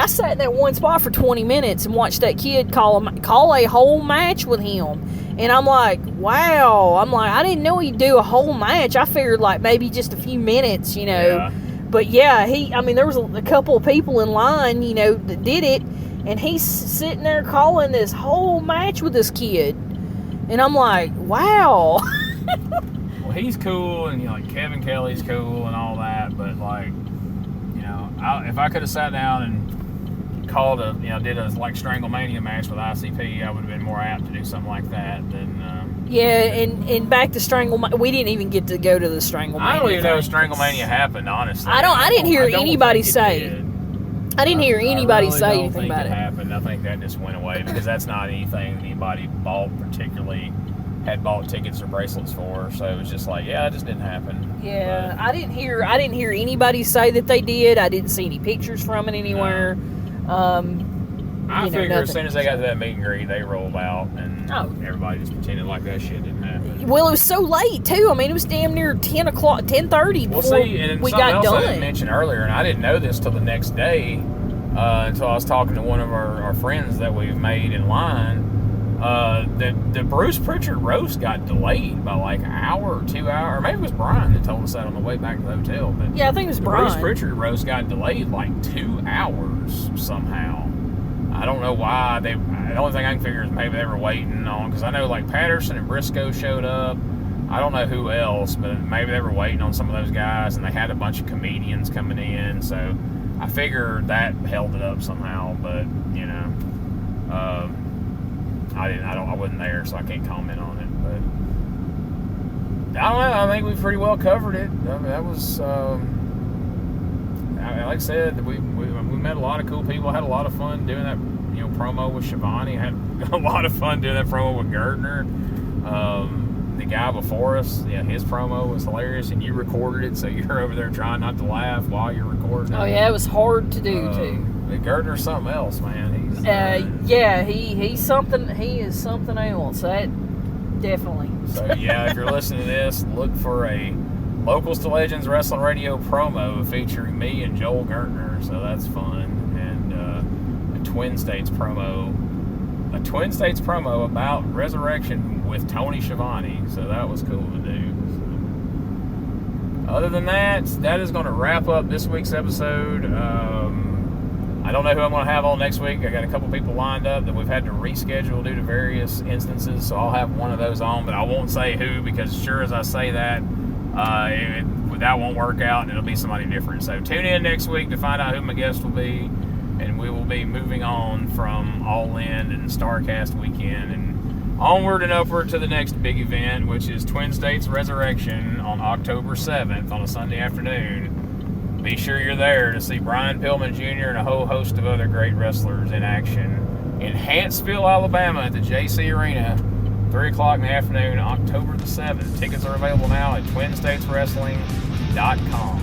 sat in that one spot for 20 minutes and watched that kid call a whole match with him. And I'm like, wow. I didn't know he'd do a whole match. I figured maybe just a few minutes, Yeah. But yeah, there was a couple of people in line, that did it. And he's sitting there calling this whole match with this kid. And I'm like, wow. Well, he's cool, and Kevin Kelly's cool and all that, but if I could have sat down and called did a Stranglemania match with ICP, I would have been more apt to do something like that than. Yeah, and back to Stranglemania. We didn't even get to go to the Stranglemania. I don't even know if Stranglemania happened, honestly. I didn't hear anybody say. I didn't hear anybody say anything about it. Happened. I think that just went away because that's not anything that anybody had bought tickets or bracelets for. So it was just it just didn't happen. Yeah, I didn't hear anybody say that they did. I didn't see any pictures from it anywhere. I figure as soon as they got to that meet and greet, they rolled out and everybody just pretended like that shit didn't happen. Well, it was so late too. It was damn near 10 o'clock, 10:30 before we got done. I didn't mention earlier, and I didn't know this till the next day, until I was talking to one of our friends that we've made in line. The Bruce Pritchard roast got delayed by an hour or 2 hours, or maybe it was Brian that told us that on the way back to the hotel. But yeah, I think it was Brian. Bruce Pritchard roast got delayed 2 hours somehow. I don't know why. The only thing I can figure is maybe they were waiting on, because I know Patterson and Briscoe showed up. I don't know who else, but maybe they were waiting on some of those guys, and they had a bunch of comedians coming in. So I figured that held it up somehow. But I wasn't there, so I can't comment on it. But I don't know. I think we pretty well covered it. That was. Like I said, we met a lot of cool people. Had a lot of fun doing that, promo with Shivani. Had a lot of fun doing that promo with Gertner. The guy before us, his promo was hilarious, and you recorded it, so you're over there trying not to laugh while you're recording it. Oh yeah, it was hard to do too. Gertner's something else, man. He's something. He is something else. That definitely. So if you're listening to this, look for a Locals to Legends Wrestling Radio promo featuring me and Joel Gertner, so that's fun. And a Twin States promo about Resurrection with Tony Schiavone, so that was cool to do. So, other than that is going to wrap up this week's episode. I don't know who I'm going to have on next week. I got a couple people lined up that we've had to reschedule due to various instances, so I'll have one of those on, but I won't say who, because sure as I say that, that won't work out, and it'll be somebody different. So tune in next week to find out who my guest will be, and we will be moving on from All In and Starrcast weekend and onward and upward to the next big event, which is Twin States Resurrection on October 7th on a Sunday afternoon. Be sure you're there to see Brian Pillman Jr. and a whole host of other great wrestlers in action in Huntsville, Alabama at the JC Arena. 3 o'clock in the afternoon, October the 7th. Tickets are available now at twinstateswrestling.com.